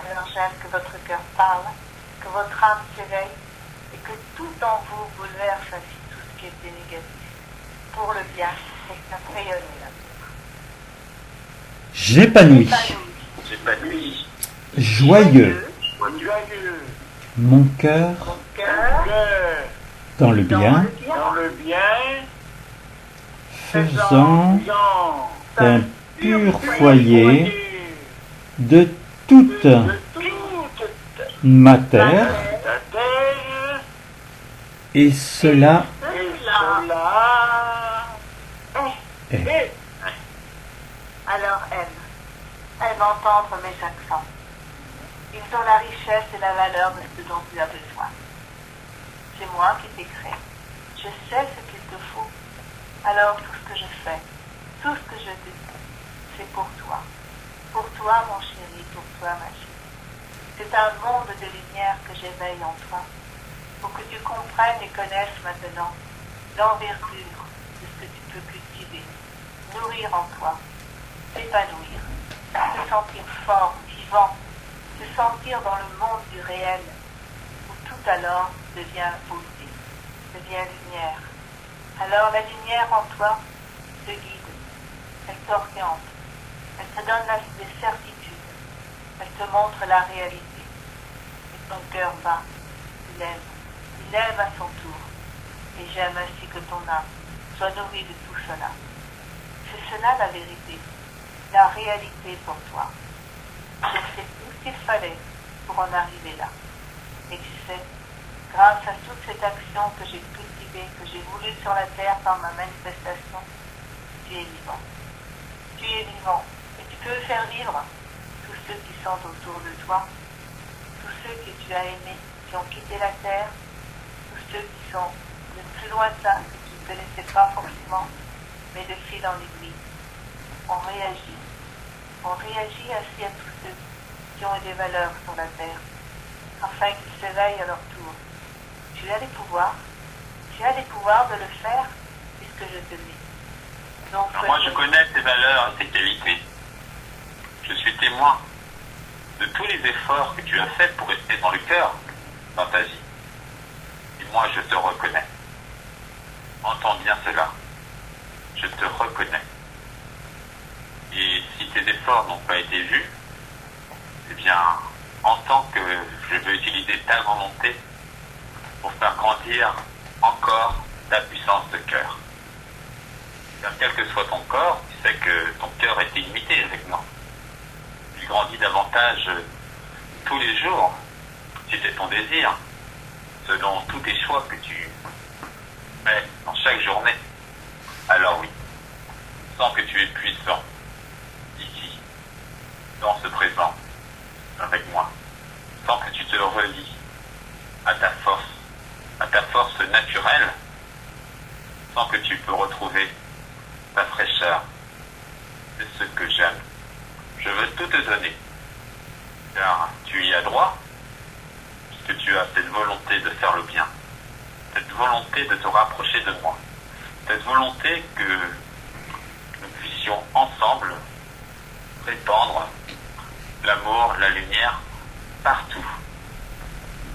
Alors j'aime que votre cœur parle, que votre âme s'éveille et que tout en vous bouleverse ainsi tout ce qui était négatif. Pour le bien, et que ça rayonne la terre. J'épanouis. J'épanouis. Joyeux. Joyeux. Mon cœur Cœur. dans le bien, Dans le bien. faisant Faisant d'un pur foyer de toute toute ma terre, la terre. et cela Et cela est. Alors aime entendre mes accents. Ils ont la richesse et la valeur de ce dont tu as besoin. C'est moi qui t'ai créé. Je sais ce qu'il te faut. Alors tout ce que je fais, tout ce que je te dis, c'est pour toi. Pour toi, mon chéri, pour toi, ma chérie. C'est un monde de lumière que j'éveille en toi, pour que tu comprennes et connaisses maintenant l'envergure de ce que tu peux cultiver, nourrir en toi, t'épanouir, te sentir fort, vivant, te sentir dans le monde du réel, où tout alors devient beauté, devient lumière. Alors la lumière en toi te guide, elle t'oriente, elle te donne des certitudes, elle te montre la réalité. Et ton cœur bat, il aime à son tour. Et j'aime ainsi que ton âme soit nourrie de tout cela. C'est cela la vérité, la réalité pour toi. J'ai fait tout ce qu'il fallait pour en arriver là. Et tu sais, grâce à toute cette action que j'ai cultivée, que j'ai voulu sur la terre par ma manifestation, tu es vivant. Tu es vivant et tu peux faire vivre tous ceux qui sont autour de toi, tous ceux que tu as aimés, qui ont quitté la terre, tous ceux qui sont de plus lointains, que tu ne connaissais pas forcément, mais de fil en aiguille. On réagit ainsi à tous ceux qui ont des valeurs sur la terre, afin qu'ils s'éveillent à leur tour. Tu as les pouvoirs de le faire, puisque je te dis. Donc, Moi, je connais tes valeurs et tes qualités. Je suis témoin de tous les efforts que tu as faits pour rester dans le cœur dans ta vie. Et moi, je te reconnais. Entends bien cela. Je te reconnais. Et si tes efforts n'ont pas été vus, eh bien, entends que je veux utiliser ta volonté pour faire grandir encore ta puissance de cœur. Car quel que soit ton corps, tu sais que ton cœur est illimité avec moi. tu grandis davantage tous les jours, si c'est ton désir, selon tous tes choix que tu fais dans chaque journée, alors oui, sans que tu aies puissant, ici, dans ce présent, avec moi, sans que tu te relies à ta force naturelle, sans que tu peux retrouver ta fraîcheur. C'est ce que j'aime. Je veux tout te donner, car tu y as droit, puisque tu as cette volonté de faire le bien, cette volonté de te rapprocher de moi, cette volonté que nous puissions ensemble répandre l'amour, la lumière, partout.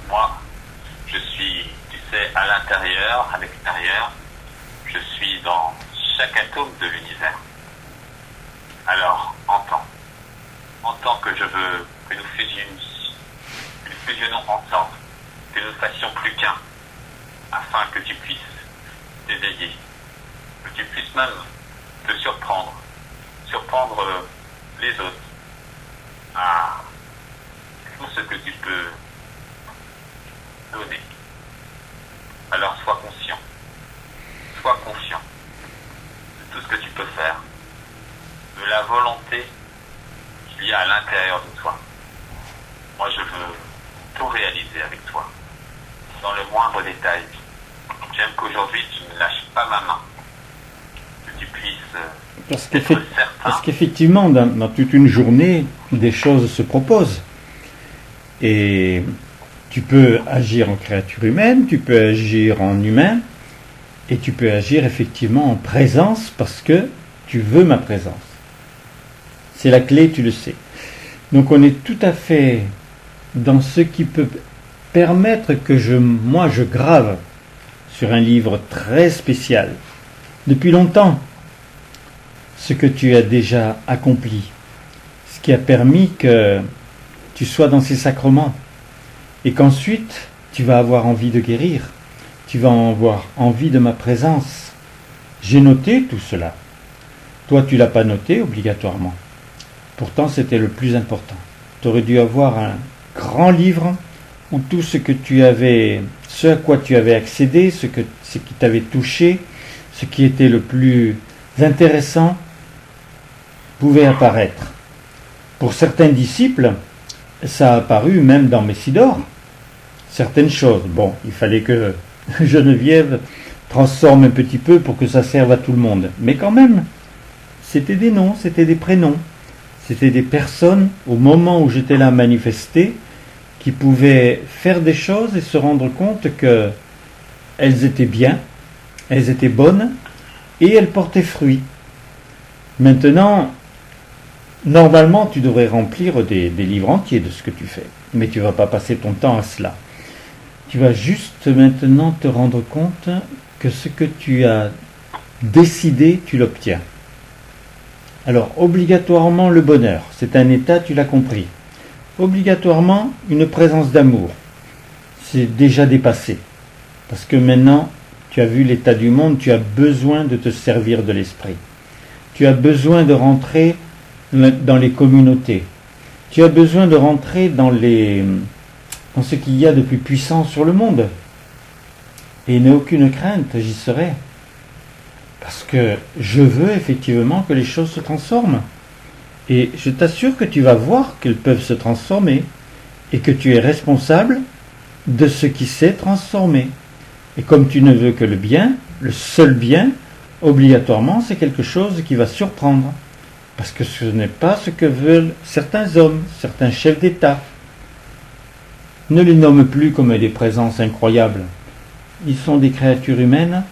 Moi, je suis, tu sais, à l'intérieur, à l'extérieur, je suis dans chaque atome de l'univers. Alors, entends que je veux que nous fusionnons ensemble, que nous fassions plus qu'un, afin que tu puisses t'éveiller, que tu puisses même te surprendre les autres à tout ce que tu peux donner. Alors sois conscient, sois confiant de tout ce que tu peux faire, de la volonté qu'il y a à l'intérieur de toi. Moi, je veux tout réaliser avec toi, dans le moindre détail. J'aime qu'aujourd'hui, tu ne lâches pas ma main, que tu puisses être certain. Parce qu'effectivement, dans toute une journée, des choses se proposent. Et tu peux agir en créature humaine, tu peux agir en humain, et tu peux agir effectivement en présence parce que tu veux ma présence. C'est la clé, tu le sais. Donc on est tout à fait dans ce qui peut permettre que moi je grave sur un livre très spécial, depuis longtemps, ce que tu as déjà accompli, ce qui a permis que tu sois dans ces sacrements, et qu'ensuite tu vas avoir envie de guérir, tu vas avoir envie de ma présence. J'ai noté tout cela. Toi, tu l'as pas noté obligatoirement. Pourtant, c'était le plus important. Tu aurais dû avoir un grand livre où tout ce à quoi tu avais accédé, ce qui t'avait touché, ce qui était le plus intéressant, pouvait apparaître. Pour certains disciples, ça a apparu même dans Messidor. Certaines choses. Bon, il fallait que Geneviève transforme un petit peu pour que ça serve à tout le monde. Mais quand même, c'était des noms, c'était des prénoms. C'était des personnes, au moment où j'étais là manifestées, qui pouvaient faire des choses et se rendre compte qu'elles étaient bien, elles étaient bonnes, et elles portaient fruit. Maintenant, normalement, tu devrais remplir des livres entiers de ce que tu fais, mais tu ne vas pas passer ton temps à cela. Tu vas juste maintenant te rendre compte que ce que tu as décidé, tu l'obtiens. Alors, obligatoirement le bonheur, c'est un état, tu l'as compris. Obligatoirement une présence d'amour, c'est déjà dépassé. Parce que maintenant, tu as vu l'état du monde, tu as besoin de te servir de l'esprit. Tu as besoin de rentrer dans les communautés. Tu as besoin de rentrer dans ce qu'il y a de plus puissant sur le monde. Et n'aie aucune crainte, j'y serai. Parce que je veux effectivement que les choses se transforment. Et je t'assure que tu vas voir qu'elles peuvent se transformer. Et que tu es responsable de ce qui s'est transformé. Et comme tu ne veux que le bien, le seul bien, obligatoirement, c'est quelque chose qui va surprendre. Parce que ce n'est pas ce que veulent certains hommes, certains chefs d'État. Ne les nomme plus comme des présences incroyables. Ils sont des créatures humaines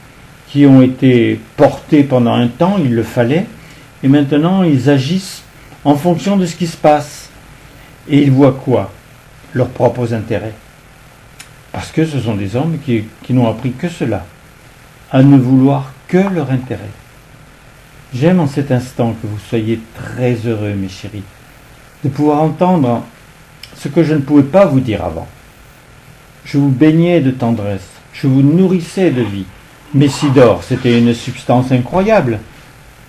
qui ont été portées pendant un temps, il le fallait, et maintenant ils agissent en fonction de ce qui se passe. Et ils voient quoi? Leurs propres intérêts. Parce que ce sont des hommes qui n'ont appris que cela, à ne vouloir que leur intérêt. J'aime en cet instant que vous soyez très heureux, mes chéris, de pouvoir entendre ce que je ne pouvais pas vous dire avant. Je vous baignais de tendresse, je vous nourrissais de vie. Messidor, c'était une substance incroyable.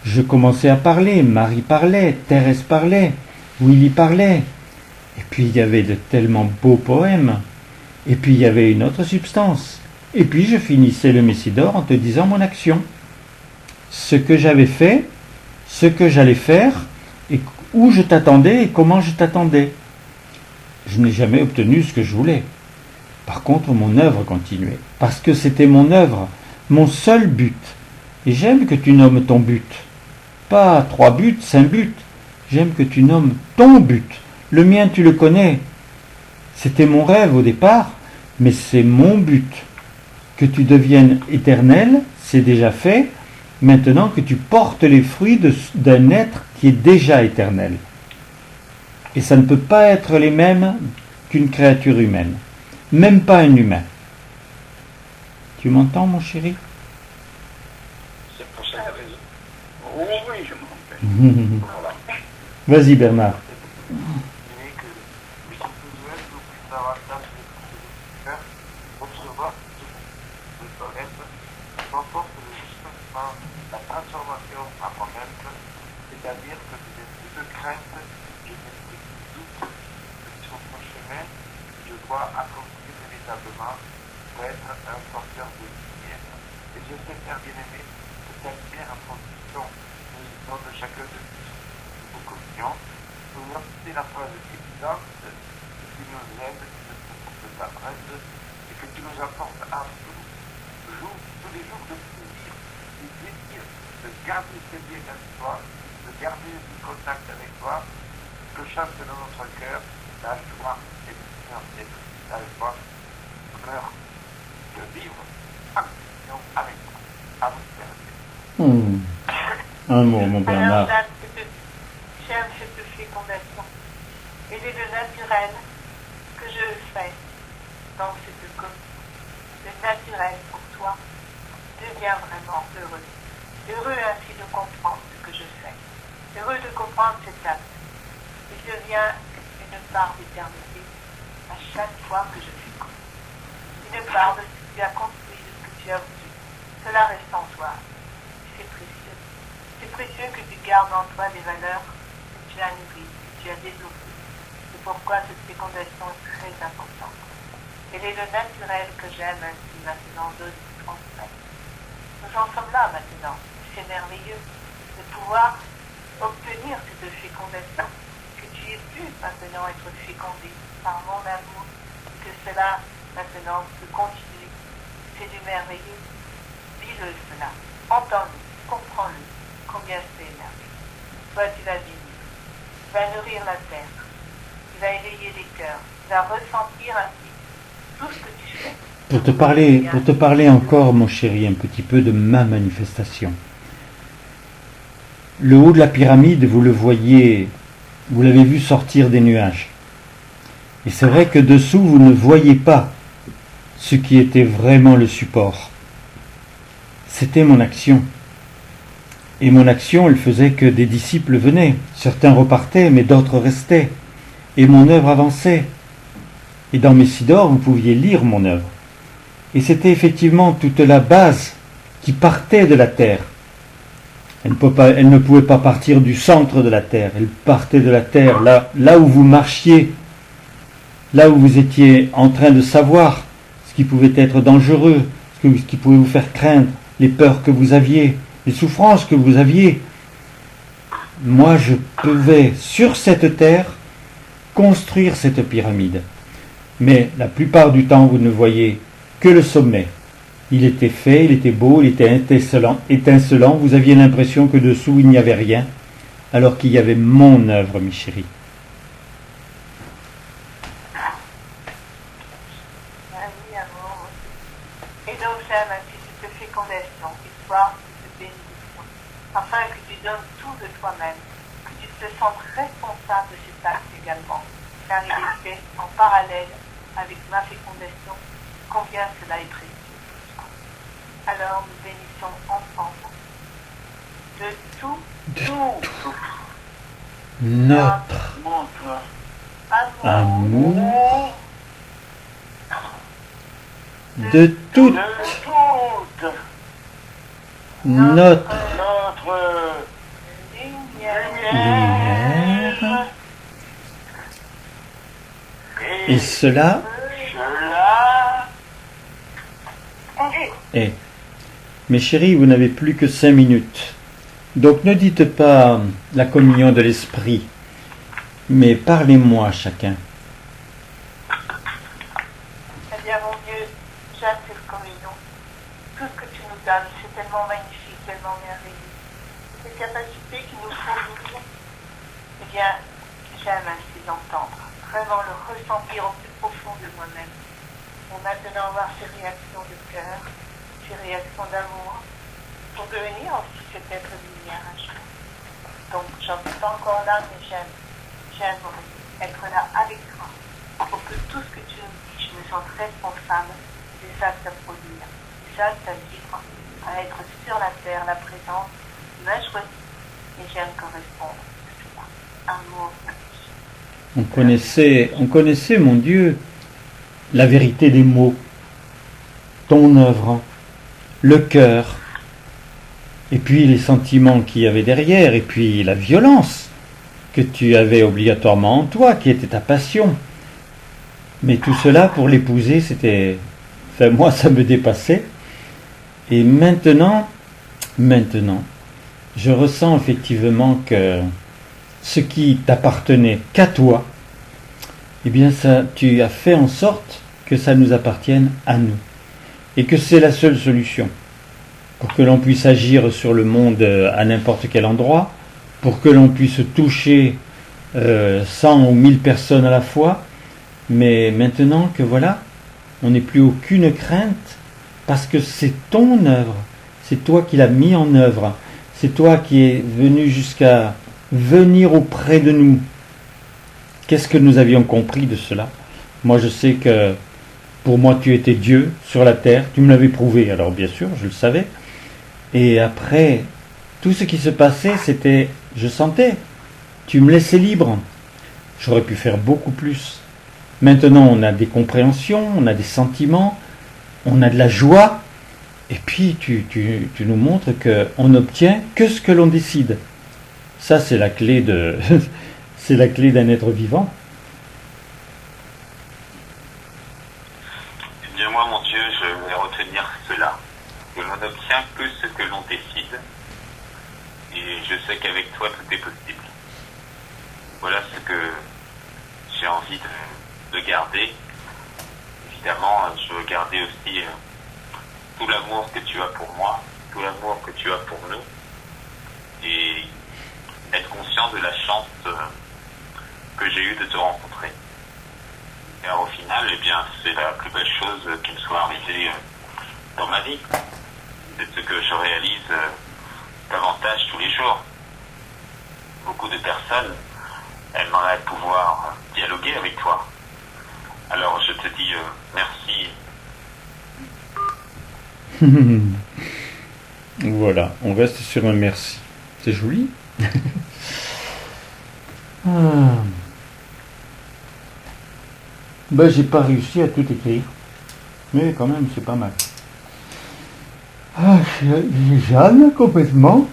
Je commençais à parler, Marie parlait, Thérèse parlait, où il y parlait. Et puis il y avait de tellement beaux poèmes. Et puis il y avait une autre substance. Et puis je finissais le Messidor en te disant mon action. Ce que j'avais fait, ce que j'allais faire, et où je t'attendais et comment je t'attendais. Je n'ai jamais obtenu ce que je voulais. Par contre, mon œuvre continuait. Parce que c'était mon œuvre, mon seul but. Et j'aime que tu nommes ton but. Pas 3 buts, 5 buts. J'aime que tu nommes ton but. Le mien, tu le connais. C'était mon rêve au départ, mais c'est mon but. Que tu deviennes éternel, c'est déjà fait. Maintenant que tu portes les fruits d'un être qui est déjà éternel. Et ça ne peut pas être les mêmes qu'une créature humaine. Même pas un humain. Tu m'entends, mon chéri? C'est pour cette raison. Oui, oui, je m'en rappelle. Voilà. Vas-y, Bernard. Et que plus on peut être, plus davantage de faire recevoir le poète, m'emporte le justement la transformation à moi-même, c'est-à-dire que je n'ai plus de crainte, je n'ai plus de doute que sur mon chemin, je dois accomplir véritablement pour être un porteur de lumière. Et je sais faire bien aimer que cette lumière en production nous donne chacun de nos communions, pour nous apporter la phrase évidente qui nous aide, qui nous apporte de la presse et que tu nous apportes à tous les jours de plaisir, du plaisir de garder ce lien avec toi, de garder du contact avec toi, que chante dans notre cœur la joie et le bonheur d'être avec toi, le bonheur de vivre en communion avec toi. À vous, Un mot, mon Bernard. Alors, j'aime cette fécondation. Et c'est le naturel que je fais dans cette communion. Le naturel pour toi devient vraiment heureux. Heureux ainsi de comprendre ce que je fais. Heureux de comprendre cet acte. Il devient une part d'éternité à chaque fois que je féconde. Une part de ce que tu as construit, de ce que tu as voulu. Cela reste en toi. C'est précieux. C'est précieux que tu gardes en toi des valeurs que tu as nourries, que tu as développées. C'est pourquoi cette fécondation est très importante. Elle est le naturel que j'aime ainsi maintenant de transmettre. Nous en sommes là maintenant. C'est merveilleux de pouvoir obtenir cette fécondation, que tu aies pu maintenant être fécondé par mon amour, que cela maintenant peut continuer. C'est du merveilleux. Vis-le cela. Entends-le. Comprends-le. Combien c'est merveilleux. Toi, tu vas bénir. Tu vas nourrir la terre. Tu vas éveiller les cœurs. Tu vas ressentir ainsi tout ce que tu fais. Pour te parler encore, mon chéri, un petit peu de ma manifestation. Le haut de la pyramide, vous le voyez, vous l'avez vu sortir des nuages. Et c'est vrai que dessous, vous ne voyez pas ce qui était vraiment le support. C'était mon action. Et mon action, elle faisait que des disciples venaient. Certains repartaient, mais d'autres restaient. Et mon œuvre avançait. Et dans Messidor, vous pouviez lire mon œuvre. Et c'était effectivement toute la base qui partait de la terre. Elle ne pouvait pas partir du centre de la terre. Elle partait de la terre, là où vous marchiez, là où vous étiez en train de savoir ce qui pouvait être dangereux, ce qui pouvait vous faire craindre, les peurs que vous aviez, les souffrances que vous aviez. Moi, je pouvais, sur cette terre, construire cette pyramide. Mais la plupart du temps, vous ne voyez que le sommet. Il était fait, il était beau, il était étincelant. Vous aviez l'impression que dessous, il n'y avait rien, alors qu'il y avait mon œuvre, mes chéris. Oui, amour. Et donc, j'aime ainsi cette fécondation, histoire de cette bénédiction, afin que tu donnes tout de toi-même, que tu te sentes responsable de cet acte également, car il est fait en parallèle avec ma fécondation, combien cela est précieux. Alors nous bénissons ensemble de tout Notre amour, de toute notre lumière, Et cela est. Mes chéris, vous n'avez plus que 5 minutes. Donc ne dites pas la communion de l'esprit, mais parlez-moi chacun. Eh bien, mon Dieu, j'aime cette communion. Tout ce que tu nous donnes, c'est tellement magnifique, tellement merveilleux. Cette capacité qui nous font vivre, eh bien, j'aime ainsi l'entendre, vraiment le ressentir au plus profond de moi-même. Et maintenant, voir ces réactions de cœur, ces réactions d'amour, pour devenir aussi cet être de lumière un jour. Donc, j'en suis pas encore là, mais j'aimerais être là avec toi, pour que tout ce que tu nous dis, je me sente responsable des actes à produire, des actes à vivre, à être sur la terre, la présence, m'a choisi, et j'aime correspondre à cela. Amour. On connaissait, mon Dieu, la vérité des mots, ton œuvre, le cœur, et puis les sentiments qu'il y avait derrière, et puis la violence que tu avais obligatoirement en toi, qui était ta passion. Mais tout cela, pour l'épouser, c'était... Enfin, moi, ça me dépassait. Et maintenant, je ressens effectivement que ce qui t'appartenait qu'à toi, eh bien, ça, tu as fait en sorte que ça nous appartienne à nous. Et que c'est la seule solution pour que l'on puisse agir sur le monde à n'importe quel endroit, pour que l'on puisse toucher 100 ou 1000 personnes à la fois. Mais maintenant que voilà, on n'est plus aucune crainte, parce que c'est ton œuvre, c'est toi qui l'as mis en œuvre, c'est toi qui es venu jusqu'à venir auprès de nous. Qu'est-ce que nous avions compris de cela? Moi, je sais que pour moi, tu étais Dieu sur la terre, tu me l'avais prouvé, alors bien sûr, je le savais. Et après, tout ce qui se passait, c'était, je sentais, tu me laissais libre. J'aurais pu faire beaucoup plus. Maintenant, on a des compréhensions, on a des sentiments, on a de la joie, et puis tu nous montres qu'on n'obtient que ce que l'on décide. Ça, c'est la clé de, c'est la clé d'un être vivant. Eh bien, moi, mon Dieu, je vais retenir cela, que l'on n'obtient que ce que l'on décide, et je sais qu'avec toi, tout est possible. Voilà ce que j'ai envie de garder. Évidemment, je veux garder aussi tout l'amour que tu as pour moi, tout l'amour que tu as pour nous, et être conscient de la chance que j'ai eue de te rencontrer. Et alors, au final, eh bien, c'est la plus belle chose qui me soit arrivée dans ma vie. C'est ce que je réalise davantage tous les jours. Beaucoup de personnes aimeraient pouvoir dialoguer avec toi. Alors, je te dis merci. Voilà, on reste sur un merci. C'est joli. Ben, j'ai pas réussi à tout écrire. Mais quand même, c'est pas mal. Jeanne, complètement.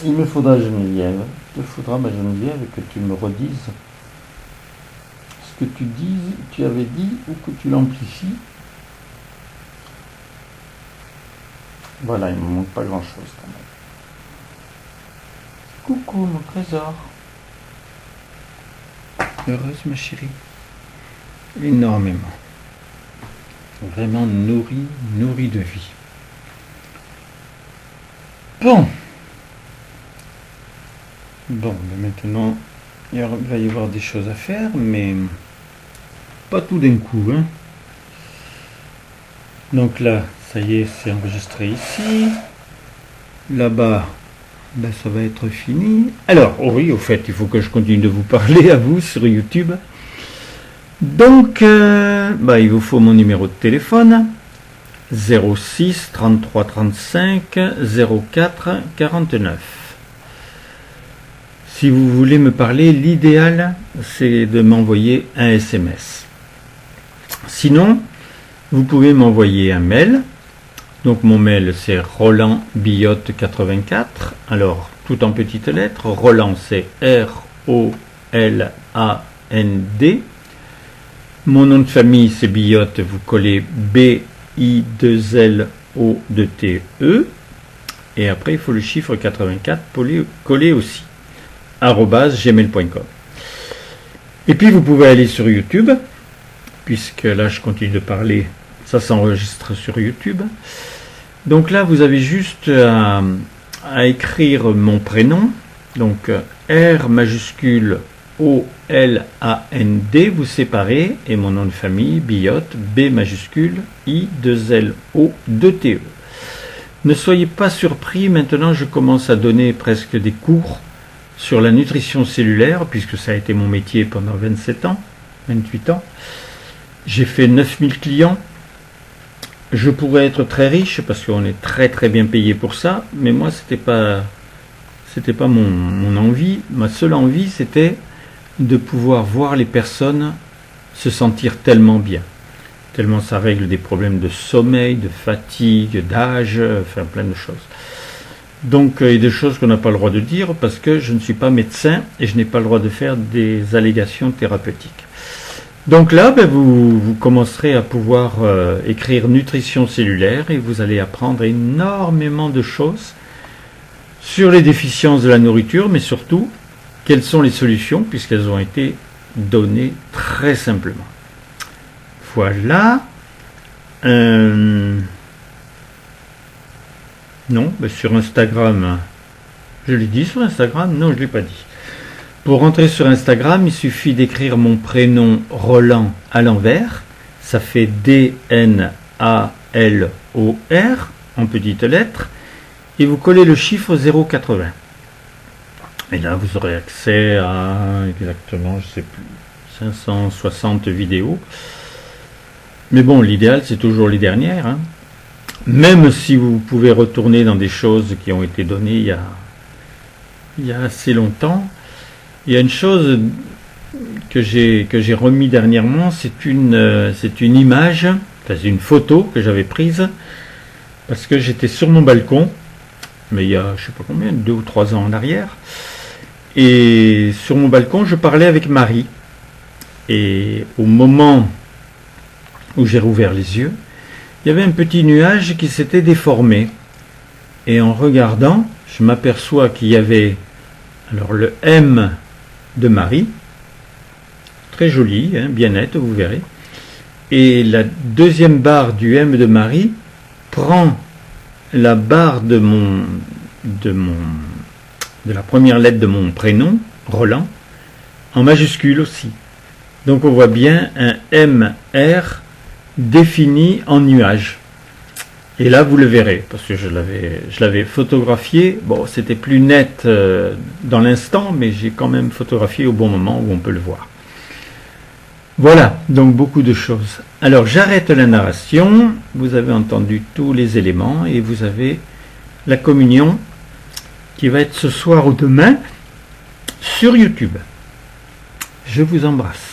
Il me faudra Geneviève. Il te faudra, ma Geneviève, que tu me redises ce que tu avais dit, ou que tu l'amplifies. Voilà, il ne me manque pas grand-chose quand même. Coucou, mon trésor. Heureuse, ma chérie. Énormément. Vraiment nourrie de vie. Bon, mais maintenant, il va y avoir des choses à faire, mais pas tout d'un coup, hein. Donc là, ça y est, c'est enregistré ici. Là-bas, ben, ça va être fini. Alors, oh oui, au fait, il faut que je continue de vous parler à vous sur YouTube. Donc, il vous faut mon numéro de téléphone. 06 33 35 04 49. Si vous voulez me parler, l'idéal, c'est de m'envoyer un SMS. Sinon, vous pouvez m'envoyer un mail. Donc mon mail, c'est rolandbillotte84. Alors, tout en petites lettres. Roland, c'est ROLAND. Mon nom de famille, c'est Billotte. Vous collez B-I-2-L-O-T-E. Et après, il faut le chiffre 84 pour coller aussi. @gmail.com. Et puis, vous pouvez aller sur YouTube, puisque là, je continue de parler. Ça s'enregistre sur YouTube. Donc là, vous avez juste à écrire mon prénom. Donc, R majuscule O-L-A-N-D, vous séparez, et mon nom de famille, Billotte, B majuscule I-2-L-O-T-E. Ne soyez pas surpris, maintenant je commence à donner presque des cours sur la nutrition cellulaire, puisque ça a été mon métier pendant 27 ans, 28 ans. J'ai fait 9000 clients. Je pourrais être très riche, parce qu'on est très très bien payé pour ça, mais moi c'était pas mon envie. Ma seule envie, c'était de pouvoir voir les personnes se sentir tellement bien. Tellement ça règle des problèmes de sommeil, de fatigue, d'âge, enfin plein de choses. Donc, il y a des choses qu'on n'a pas le droit de dire parce que je ne suis pas médecin et je n'ai pas le droit de faire des allégations thérapeutiques. Donc là, vous commencerez à pouvoir écrire nutrition cellulaire et vous allez apprendre énormément de choses sur les déficiences de la nourriture, mais surtout, quelles sont les solutions puisqu'elles ont été données très simplement. Voilà. Non, sur Instagram, je l'ai dit sur Instagram? Non, je ne l'ai pas dit. Pour rentrer sur Instagram, il suffit d'écrire mon prénom Roland à l'envers. Ça fait D-N-A-L-O-R en petites lettres. Et vous collez le chiffre 080. Et là, vous aurez accès à exactement, je ne sais plus, 560 vidéos. Mais bon, l'idéal, c'est toujours les dernières. Hein. Même si vous pouvez retourner dans des choses qui ont été données il y a assez longtemps. Il y a une chose que j'ai remis dernièrement, c'est une image, enfin, c'est une photo que j'avais prise parce que j'étais sur mon balcon, mais il y a je sais pas combien, 2 ou 3 ans en arrière, et sur mon balcon je parlais avec Marie, et au moment où j'ai rouvert les yeux, il y avait un petit nuage qui s'était déformé, et en regardant, je m'aperçois qu'il y avait alors le M de Marie, très joli, hein, bien net, vous verrez, et la deuxième barre du M de Marie prend la barre de la première lettre de mon prénom, Roland, en majuscule aussi. Donc on voit bien un MR défini en nuage. Et là vous le verrez, parce que je l'avais photographié. Bon, c'était plus net dans l'instant, mais j'ai quand même photographié au bon moment où on peut le voir. Voilà, donc beaucoup de choses. Alors j'arrête la narration, vous avez entendu tous les éléments et vous avez la communion qui va être ce soir ou demain sur YouTube. Je vous embrasse.